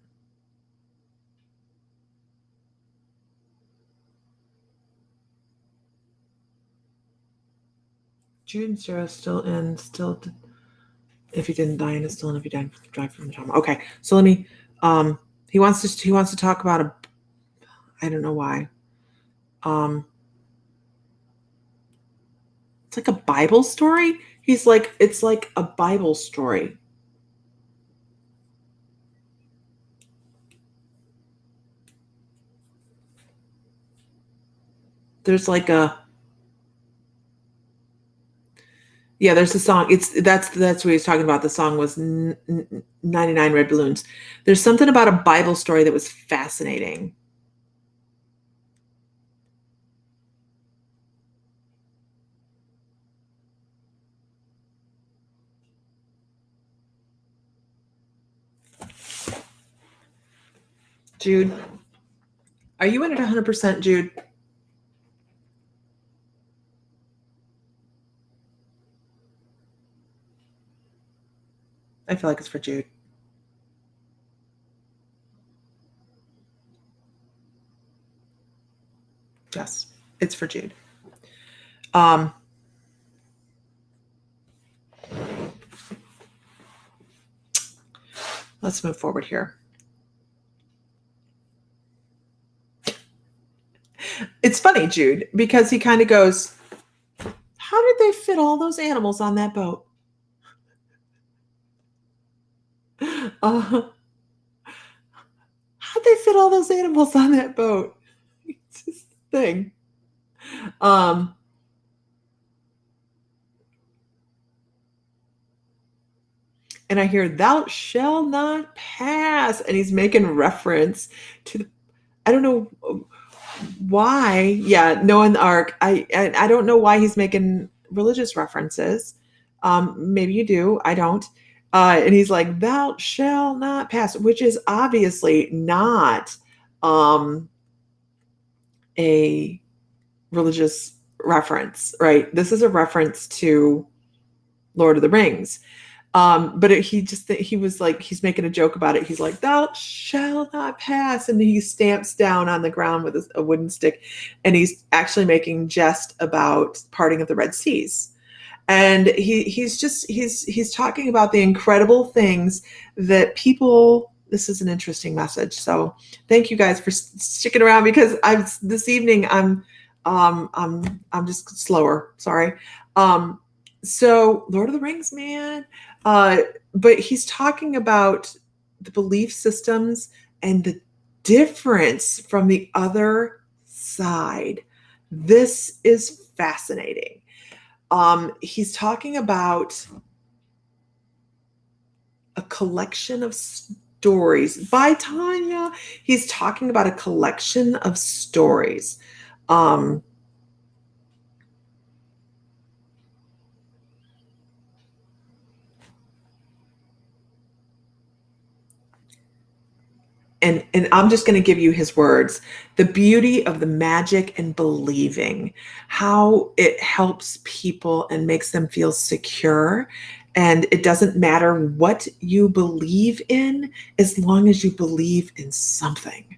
Jude and Sarah still in, if he didn't die and is still in, if he died from trauma. Okay, so let me. He wants to talk about I don't know why. It's like a Bible story. He's like, it's like a Bible story. There's like there's a song. That's what he's talking about. The song was 99 Red Balloons. There's something about a Bible story that was fascinating. Jude, are you in at 100%, Jude? I feel like it's for Jude. Yes, it's for Jude. Let's move forward here. It's funny, Jude, because he kind of goes, how did they fit all those animals on that boat? How'd they fit all those animals on that boat? It's just a thing. And I hear, thou shall not pass. And he's making reference to I don't know why. Yeah, Noah and the Ark. I don't know why he's making religious references. Maybe you do. I don't. And he's like, thou shall not pass, which is obviously not a religious reference, right? This is a reference to Lord of the Rings. But he was like, he's making a joke about it. He's like, thou shall not pass. And he stamps down on the ground with a wooden stick. And he's actually making jest about parting of the Red Seas. And he's talking about the incredible things that people, this is an interesting message. So thank you guys for sticking around, because this evening I'm just slower. Sorry. So Lord of the Rings, man. But he's talking about the belief systems and the difference from the other side. This is fascinating. He's talking about a collection of stories by Tanya. He's talking about a collection of stories. And I'm just going to give you his words. The beauty of the magic and believing, how it helps people and makes them feel secure. And it doesn't matter what you believe in, as long as you believe in something.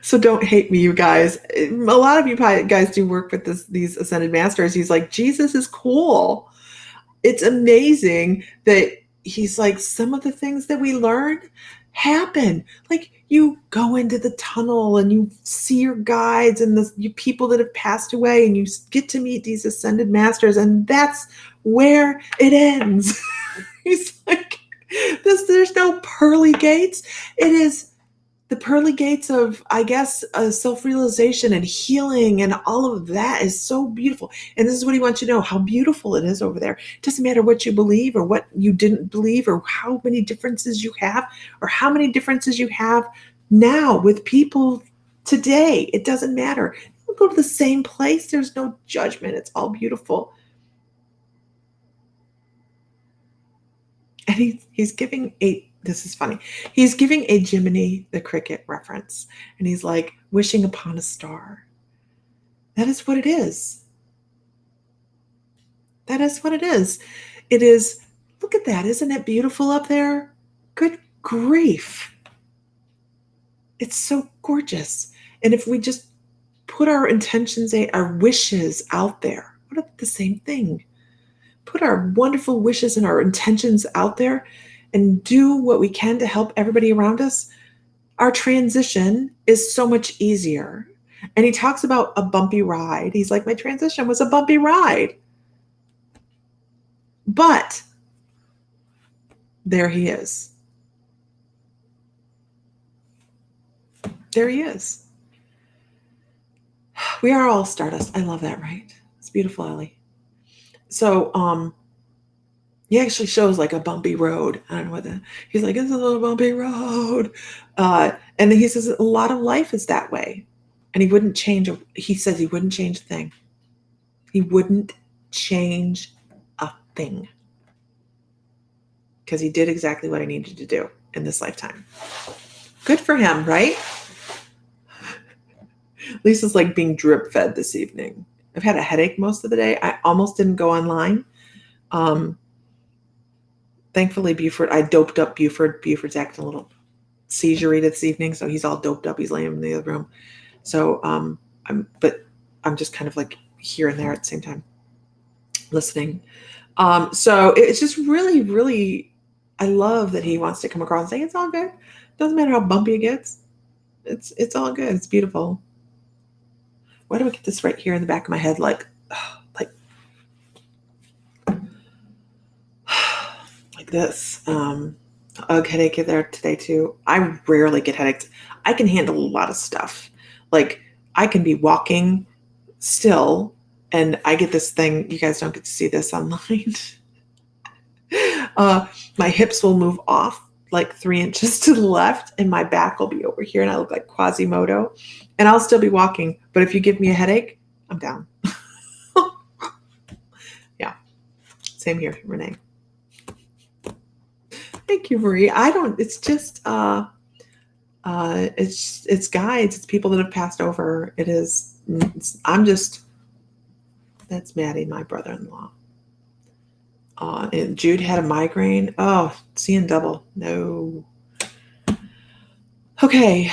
So don't hate me, you guys. A lot of you guys do work with these ascended masters. He's like, Jesus is cool. It's amazing that he's like, some of the things that we learn happen. Like, you go into the tunnel and you see your guides and you people that have passed away, and you get to meet these ascended masters, and that's where it ends. He's like, there's no pearly gates. It is the pearly gates of, I guess, self-realization and healing, and all of that is so beautiful. And this is what he wants you to know, how beautiful it is over there. It doesn't matter what you believe or what you didn't believe, or how many differences you have, or how many differences you have now with people today. It doesn't matter. You go to the same place. There's no judgment. It's all beautiful. And he's giving this is funny. He's giving a Jiminy the Cricket reference. And he's like, wishing upon a star. That is what it is. That is what it is. It is, look at that. Isn't it beautiful up there? Good grief. It's so gorgeous. And if we just put our intentions, our wishes out there, what are the same thing? Put our wonderful wishes and our intentions out there, and do what we can to help everybody around us, our transition is so much easier. And he talks about a bumpy ride. He's like, my transition was a bumpy ride. But there he is. There he is. We are all stardust. I love that, right? It's beautiful, Ellie. So, he actually shows like a bumpy road. I don't know what that. He's like, it's a little bumpy road. And then he says a lot of life is that way. And he says he wouldn't change a thing. He wouldn't change a thing. Because he did exactly what I needed to do in this lifetime. Good for him, right? Lisa's like being drip fed this evening. I've had a headache most of the day. I almost didn't go online. Thankfully, Buford, I doped up Buford. Buford's acting a little seizure-y this evening, so he's all doped up. He's laying in the other room. So, I'm just kind of like here and there at the same time, listening. So it's just really, really, I love that he wants to come across and say, it's all good. Doesn't matter how bumpy it gets. It's all good. It's beautiful. Why do I get this right here in the back of my head? Like this. Ugh, headache there today too. I rarely get headaches. I can handle a lot of stuff. Like, I can be walking still and I get this thing. You guys don't get to see this online. My hips will move off like 3 inches to the left, and my back will be over here, and I look like Quasimodo, and I'll still be walking. But if you give me a headache, I'm down. Yeah. Same here, Renee. Thank you, Marie. It's just, It's guides, it's people that have passed over. That's Maddie, my brother-in-law. And Jude had a migraine. Oh, seeing double. No. Okay,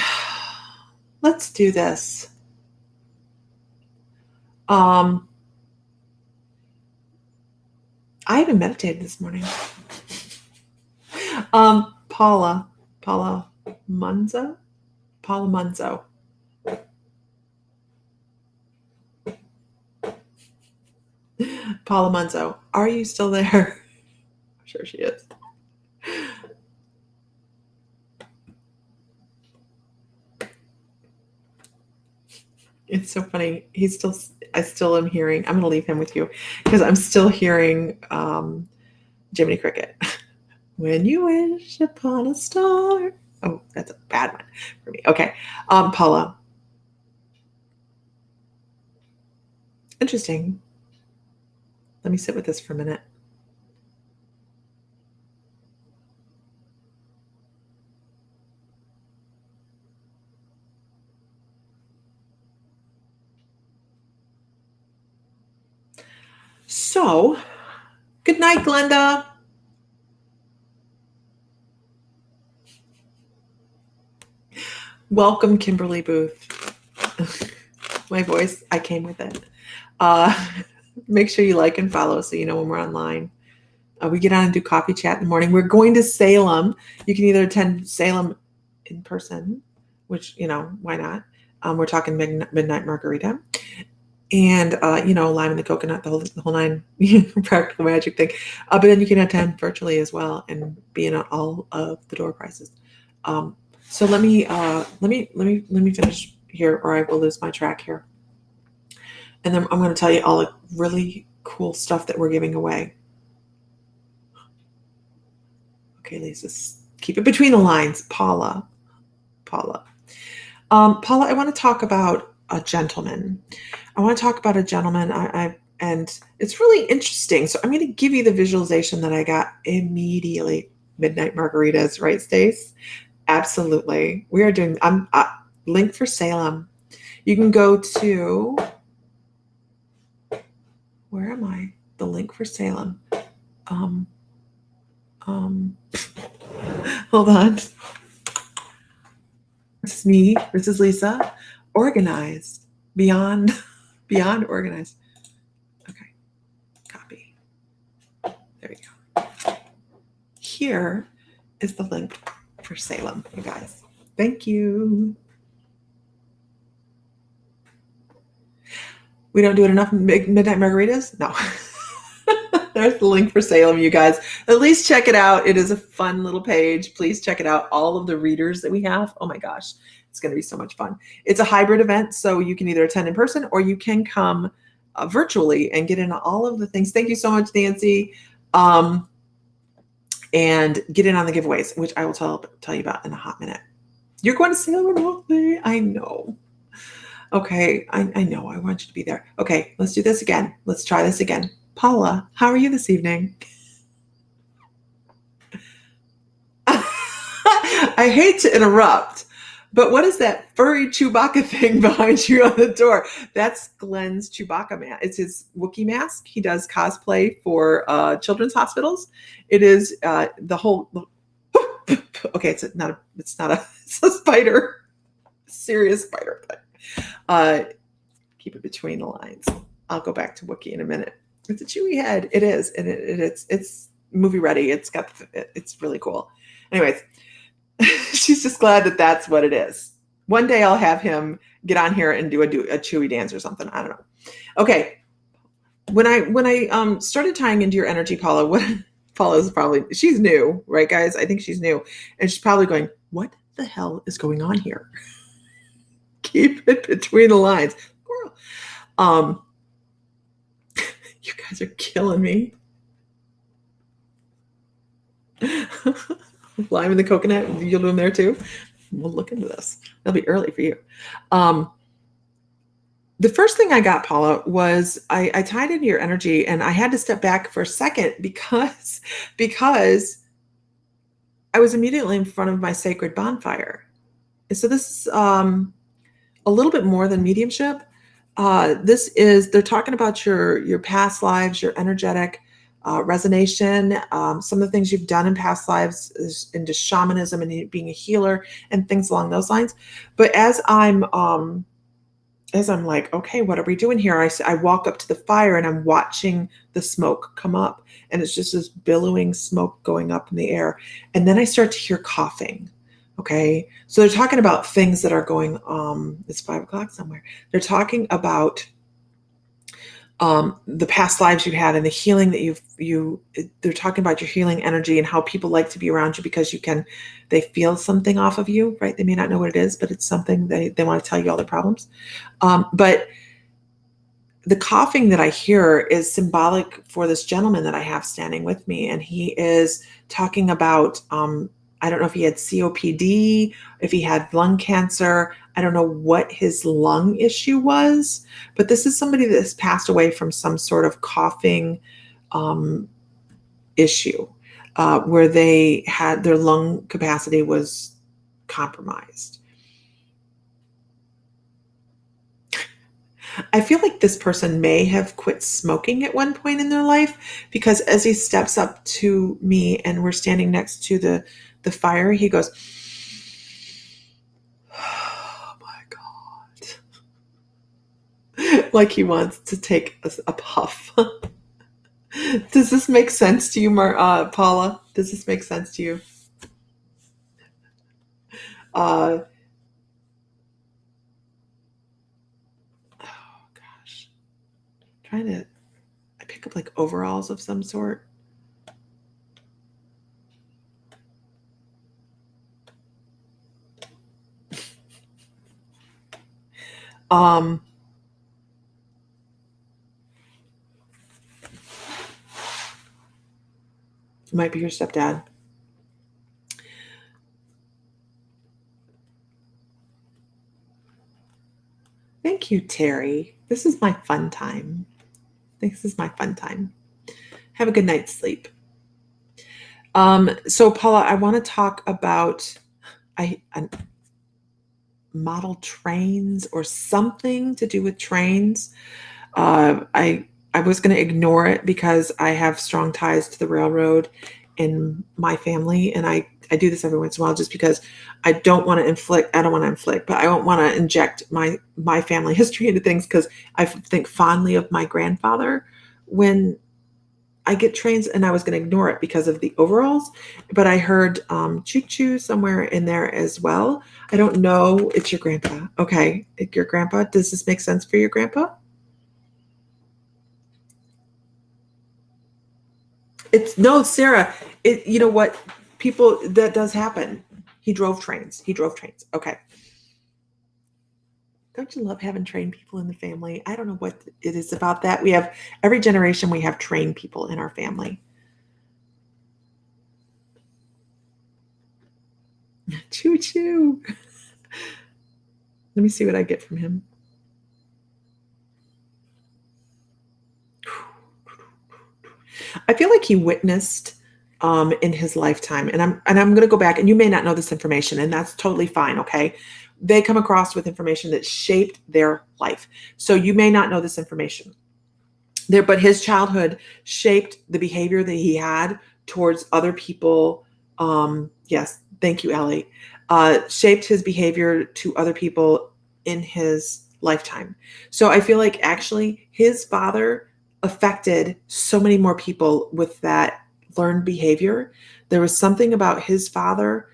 let's do this. I haven't meditated this morning. Paula Munzo. Paula Munzo. Paula Munzo, are you still there? I'm sure she is. It's so funny. I still am hearing, I'm going to leave him with you because I'm still hearing Jiminy Cricket. When you wish upon a star. Oh, that's a bad one for me. Okay. Paula. Interesting. Let me sit with this for a minute. So, good night, Glenda. Welcome, Kimberly Booth. My voice, I came with it. Make sure you like and follow so you know when we're online. We get on and do coffee chat in the morning. We're going to Salem. You can either attend Salem in person, which, why not? We're talking Midnight Margarita. And, lime in the coconut, the whole nine, practical magic thing. But then you can attend virtually as well and be in all of the door prices. So let me finish here, or I will lose my track here. And then I'm going to tell you all the really cool stuff that we're giving away. Okay, Lisa, keep it between the lines. Paula, I want to talk about a gentleman. And it's really interesting. So I'm going to give you the visualization that I got immediately. Midnight Margaritas, right, Stace? Absolutely. We are doing, link for Salem. You can go to, where am I? The link for Salem. Hold on. This is me. This is Lisa. Organized. Beyond organized. Okay. Copy. There we go. Here is the link for Salem, you guys. Thank you. We don't do it enough Midnight Margaritas? No. There's the link for Salem, you guys. At least check it out. It is a fun little page. Please check it out. All of the readers that we have. Oh my gosh. It's going to be so much fun. It's a hybrid event, so you can either attend in person or you can come virtually and get into all of the things. Thank you so much, Nancy. And get in on the giveaways, which I will tell you about in a hot minute. You're going to Salem remotely. I know. Okay, I know. I want you to be there. Okay, let's do this again. Let's try this again. Paula, how are you this evening? I hate to interrupt, but what is that furry Chewbacca thing behind you on the door? That's Glenn's Chewbacca mask. It's his Wookiee mask. He does cosplay for children's hospitals. It is the whole. Okay, it's a spider, serious spider. But keep it between the lines. I'll go back to Wookiee in a minute. It's a chewy head. It is, and it's movie ready. It's really cool. Anyways, she's just glad that that's what it is. One day I'll have him get on here and do a chewy dance or something. I don't know. Okay. When I started tying into your energy, Paula, Paula's probably, she's new, right, guys? I think she's new, and she's probably going, "What the hell is going on here?" Keep it between the lines. You guys are killing me. Lime in the coconut, you'll do them there too? We'll look into this. That'll be early for you. The first thing I got, Paula, was I tied into your energy, and I had to step back for a second because I was immediately in front of my sacred bonfire. So this is a little bit more than mediumship. This is, they're talking about your past lives, your energetic resonation, some of the things you've done in past lives is into shamanism and being a healer and things along those lines. But as I'm like, okay, what are we doing here? I walk up to the fire and I'm watching the smoke come up, and it's just this billowing smoke going up in the air. And then I start to hear coughing. Okay. So they're talking about things that are going, it's 5 o'clock somewhere. They're talking about the past lives you had and the healing that they're talking about your healing energy and how people like to be around you because they feel something off of you, right? They may not know what it is, but it's something they want to tell you all their problems. But the coughing that I hear is symbolic for this gentleman that I have standing with me. And he is talking about, I don't know if he had COPD, if he had lung cancer. I don't know what his lung issue was, but this is somebody that has passed away from some sort of coughing issue where they had their lung capacity was compromised. I feel like this person may have quit smoking at one point in their life, because as he steps up to me and we're standing next to the fire, he goes, "Oh my God." Like he wants to take a puff. Does this make sense to you, Paula? Does this make sense to you? Oh gosh. I pick up like overalls of some sort. Um, it might be your stepdad. Thank you, Terry. This is my fun time. This is my fun time. Have a good night's sleep. So Paula, I want to talk about I model trains or something to do with trains. I was going to ignore it because I have strong ties to the railroad in my family, and I do this every once in a while just because I don't want to inflict, but I don't want to inject my family history into things, because I think fondly of my grandfather when I get trains, and I was going to ignore it because of the overalls, but I heard choo-choo somewhere in there as well. I don't know. It's your grandpa. Okay. Your grandpa. Does this make sense for your grandpa? It's no, Sarah. You know what? People, that does happen. He drove trains. Okay. Don't you love having trained people in the family? I don't know what it is about that. Every generation, we have trained people in our family. Choo choo. Let me see what I get from him. I feel like he witnessed in his lifetime, and I'm going to go back, and you may not know this information, and that's totally fine. Okay, they come across with information that shaped their life, so you may not know this information there, but his childhood shaped the behavior that he had towards other people. Yes, thank you, Ellie. Shaped his behavior to other people in his lifetime. So I feel like actually his father affected so many more people with that learned behavior. There was something about his father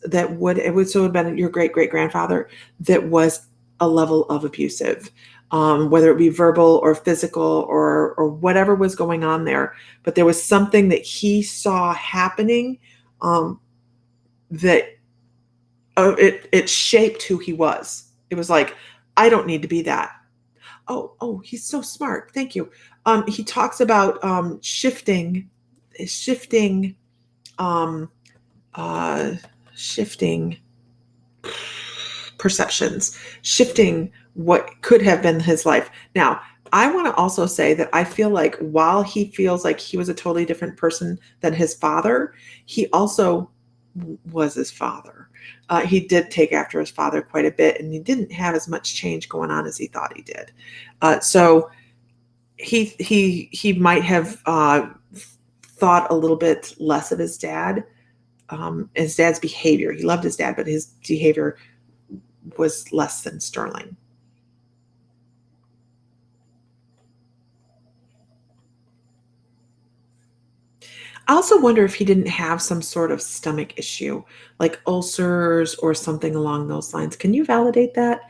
that would have been your great great grandfather that was a level of abusive, whether it be verbal or physical or whatever was going on there. But there was something that he saw happening that it shaped who he was. It was like, I don't need to be that. Oh, he's so smart. Thank you. He talks about shifting um, shifting perceptions, shifting what could have been his life. Now, I want to also say that I feel like while he feels like he was a totally different person than his father, he also was his father. He did take after his father quite a bit, and he didn't have as much change going on as he thought he did. So he might have thought a little bit less of his dad's behavior. He loved his dad, but his behavior was less than sterling. I also wonder if he didn't have some sort of stomach issue, like ulcers or something along those lines. Can you validate that?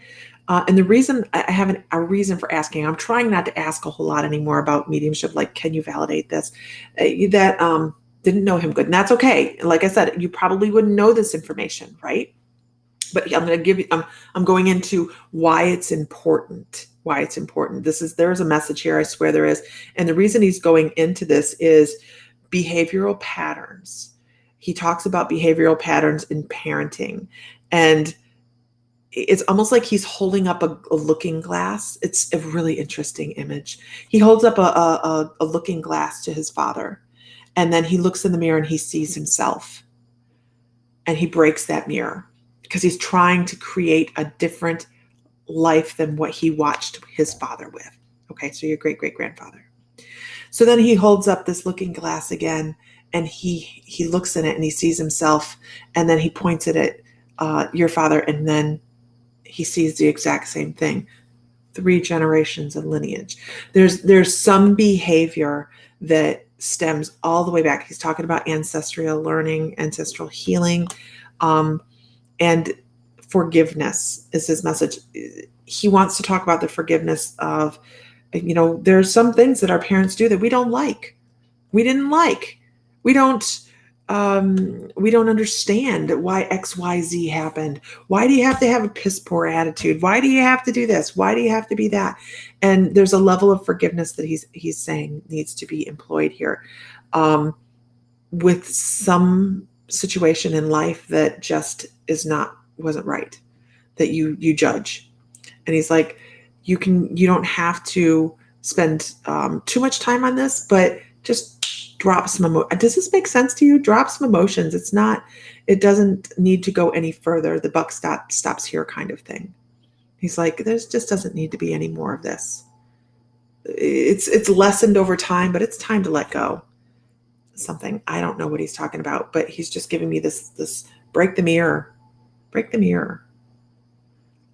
And the reason I have a reason for asking, I'm trying not to ask a whole lot anymore about mediumship, like, can you validate this? That didn't know him good. And that's okay. Like I said, you probably wouldn't know this information, right? But I'm going to give you, I'm going into why it's important. Why it's important. There's a message here. I swear there is. And the reason he's going into this is behavioral patterns. He talks about behavioral patterns in parenting, and it's almost like he's holding up a looking glass. It's a really interesting image. He holds up a looking glass to his father, and then he looks in the mirror and he sees himself, and he breaks that mirror because he's trying to create a different life than what he watched his father with. Okay, so your great-great-grandfather. So then he holds up this looking glass again, and he looks in it and he sees himself, and then he points it at your father, and then he sees the exact same thing. 3 generations of lineage. There's some behavior that stems all the way back. He's talking about ancestral learning, ancestral healing, and forgiveness is his message. He wants to talk about the forgiveness of, there's some things that our parents do that we don't like. We didn't like. We don't understand why XYZ happened. Why do you have to have a piss poor attitude? Why do you have to do this? Why do you have to be that? And there's a level of forgiveness that he's saying needs to be employed here, with some situation in life that just wasn't right, that you judge. And he's like, you don't have to spend too much time on this, but just drop some does this make sense to you? Drop some emotions. It doesn't need to go any further. The buck stops here, kind of thing. He's like, there's just doesn't need to be any more of this. It's lessened over time, but it's time to let go. Something, I don't know what he's talking about, but he's just giving me this break the mirror,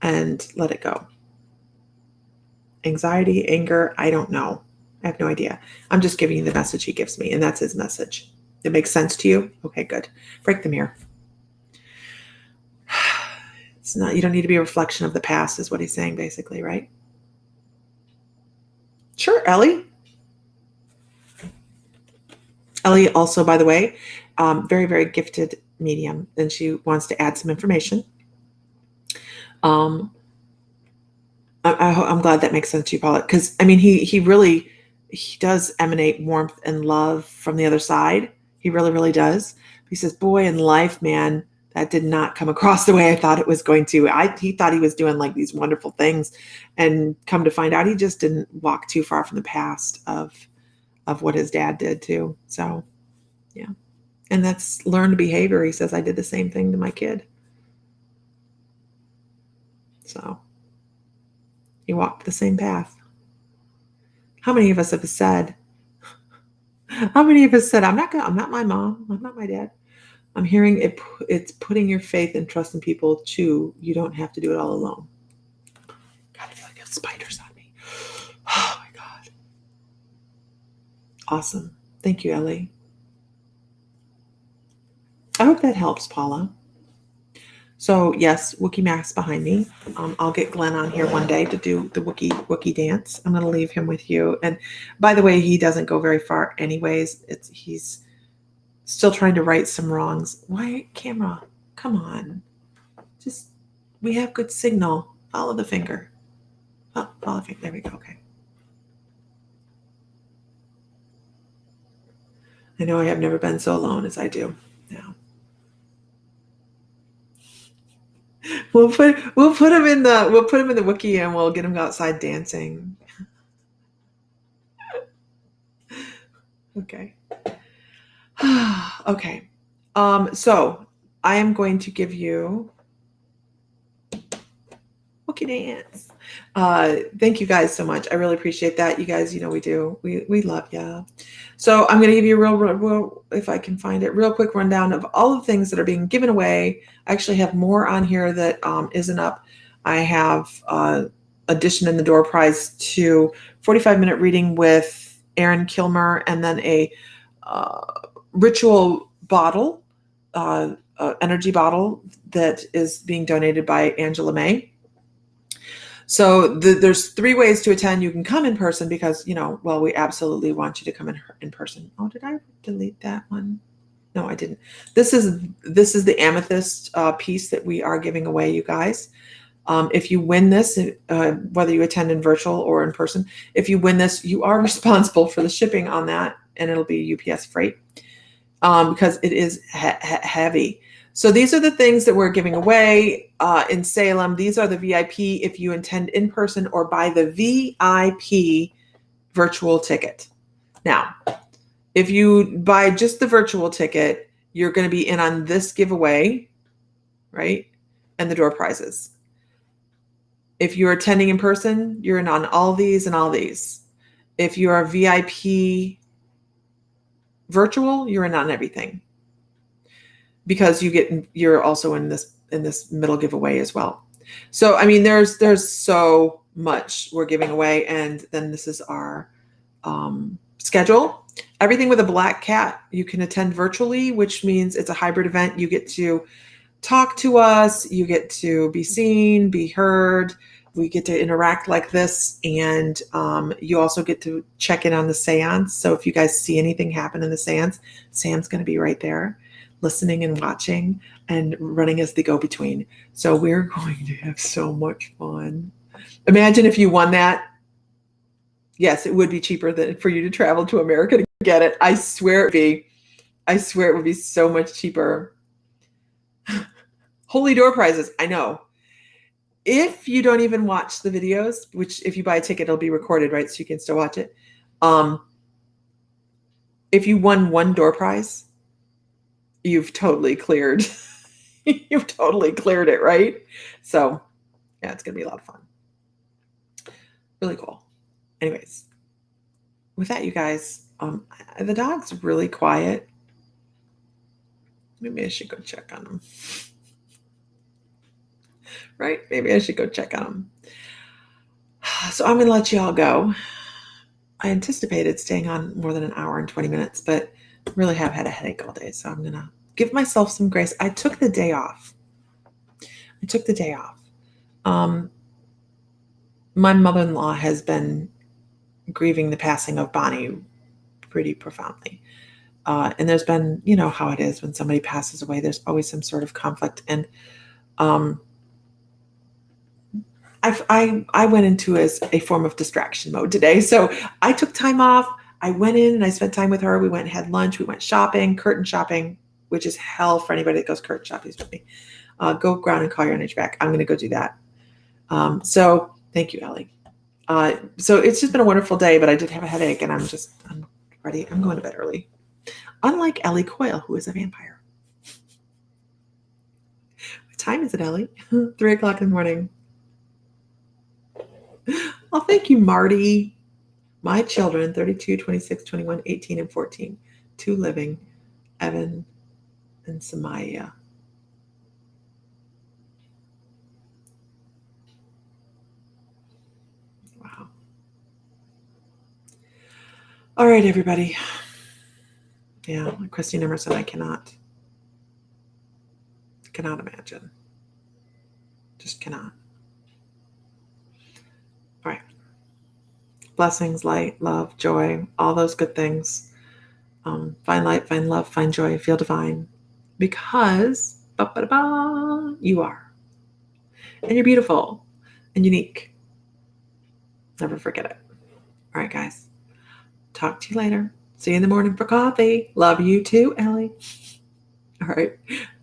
and let it go. Anxiety, anger, I don't know. I have no idea. I'm just giving you the message he gives me, and that's his message. It makes sense to you? Okay, good. Break the mirror. It's not, you don't need to be a reflection of the past, is what he's saying, basically, right? Sure, Ellie. Ellie also, by the way, very, very gifted medium, and she wants to add some information. I'm glad that makes sense to you, Paula, because he does emanate warmth and love from the other side. He really, really does. He says, boy, in life, man, that did not come across the way I thought it was going to. He thought he was doing like these wonderful things, and come to find out he just didn't walk too far from the past of what his dad did too. So, yeah. And that's learned behavior. He says, I did the same thing to my kid. So he walked the same path. How many of us have said, I'm not my mom. I'm not my dad. I'm hearing it. It's putting your faith and trust in people too. You don't have to do it all alone. God, I feel like I have spiders on me. Oh my God. Awesome. Thank you, Ellie. I hope that helps, Paula. So yes, Wookiee Max behind me. I'll get Glenn on here one day to do the Wookiee dance. I'm going to leave him with you. And by the way, he doesn't go very far anyways. He's still trying to right some wrongs. Why, camera? Come on. We have good signal. Follow the finger. Oh, follow the finger. There we go. Okay. I know I have never been so alone as I do now. We'll put him in the Wookiee, and we'll get him outside dancing. Okay. Okay. So I am going to give you Wookie Dance. Thank you guys so much. I really appreciate that. You guys, we do. We love you. So I'm going to give you a real, if I can find it, real quick rundown of all the things that are being given away. I actually have more on here that isn't up. I have addition in the door prize to 45-minute reading with Aaron Kilmer, and then a ritual bottle, energy bottle that is being donated by Angela May. So there's 3 ways to attend. You can come in person because, we absolutely want you to come in person. Oh, did I delete that one? No, I didn't. This is the amethyst piece that we are giving away, you guys. If you win this, whether you attend in virtual or in person, if you win this, you are responsible for the shipping on that, and it'll be UPS freight because it is heavy. So these are the things that we're giving away in Salem. These are the VIP if you attend in person or buy the VIP virtual ticket. Now, if you buy just the virtual ticket, you're going to be in on this giveaway, right? And the door prizes. If you're attending in person, you're in on all these and all these. If you are VIP virtual, you're in on everything. Because you're also in this middle giveaway as well. So I mean, there's so much we're giving away, and then this is our schedule. Everything with a black cat you can attend virtually, which means it's a hybrid event. You get to talk to us, you get to be seen, be heard. We get to interact like this, and you also get to check in on the seance. So if you guys see anything happen in the seance, Sam's going to be right there, listening and watching and running as the go-between. So we're going to have so much fun. Imagine if you won that. Yes, it would be cheaper than for you to travel to America to get it. I swear it would be. I swear it would be so much cheaper. Holy door prizes. I know. If you don't even watch the videos, which if you buy a ticket, it'll be recorded, right? So you can still watch it. If you won one door prize, you've totally cleared. You've totally cleared it, right? So yeah, it's going to be a lot of fun. Really cool. Anyways, with that, you guys, the dog's really quiet. Maybe I should go check on him. Right? Maybe I should go check on him. So I'm going to let you all go. I anticipated staying on more than an hour and 20 minutes, but really have had a headache all day. So I'm going to give myself some grace. I took the day off. My mother-in-law has been grieving the passing of Bonnie pretty profoundly. And there's been, how it is when somebody passes away, there's always some sort of conflict. And I went into as a form of distraction mode today. So I took time off. I went in and I spent time with her. We went and had lunch. We went shopping, curtain shopping, which is hell for anybody that goes curtain shopping with me. Go ground and call your energy back. I'm going to go do that. So thank you, Ellie. So it's just been a wonderful day, but I did have a headache and I'm ready. I'm going to bed early. Unlike Ellie Coyle, who is a vampire. What time is it, Ellie? 3:00 in the morning. Well, thank you, Marty. My children, 32, 26, 21, 18, and 14. 2 living, Evan and Samaya. Wow. All right, everybody. Yeah, Christine Emerson, I cannot imagine. Just cannot. All right. Blessings, light, love, joy, all those good things. Find light, find love, find joy, feel divine. Because you are. And you're beautiful and unique. Never forget it. All right, guys. Talk to you later. See you in the morning for coffee. Love you too, Ellie. All right.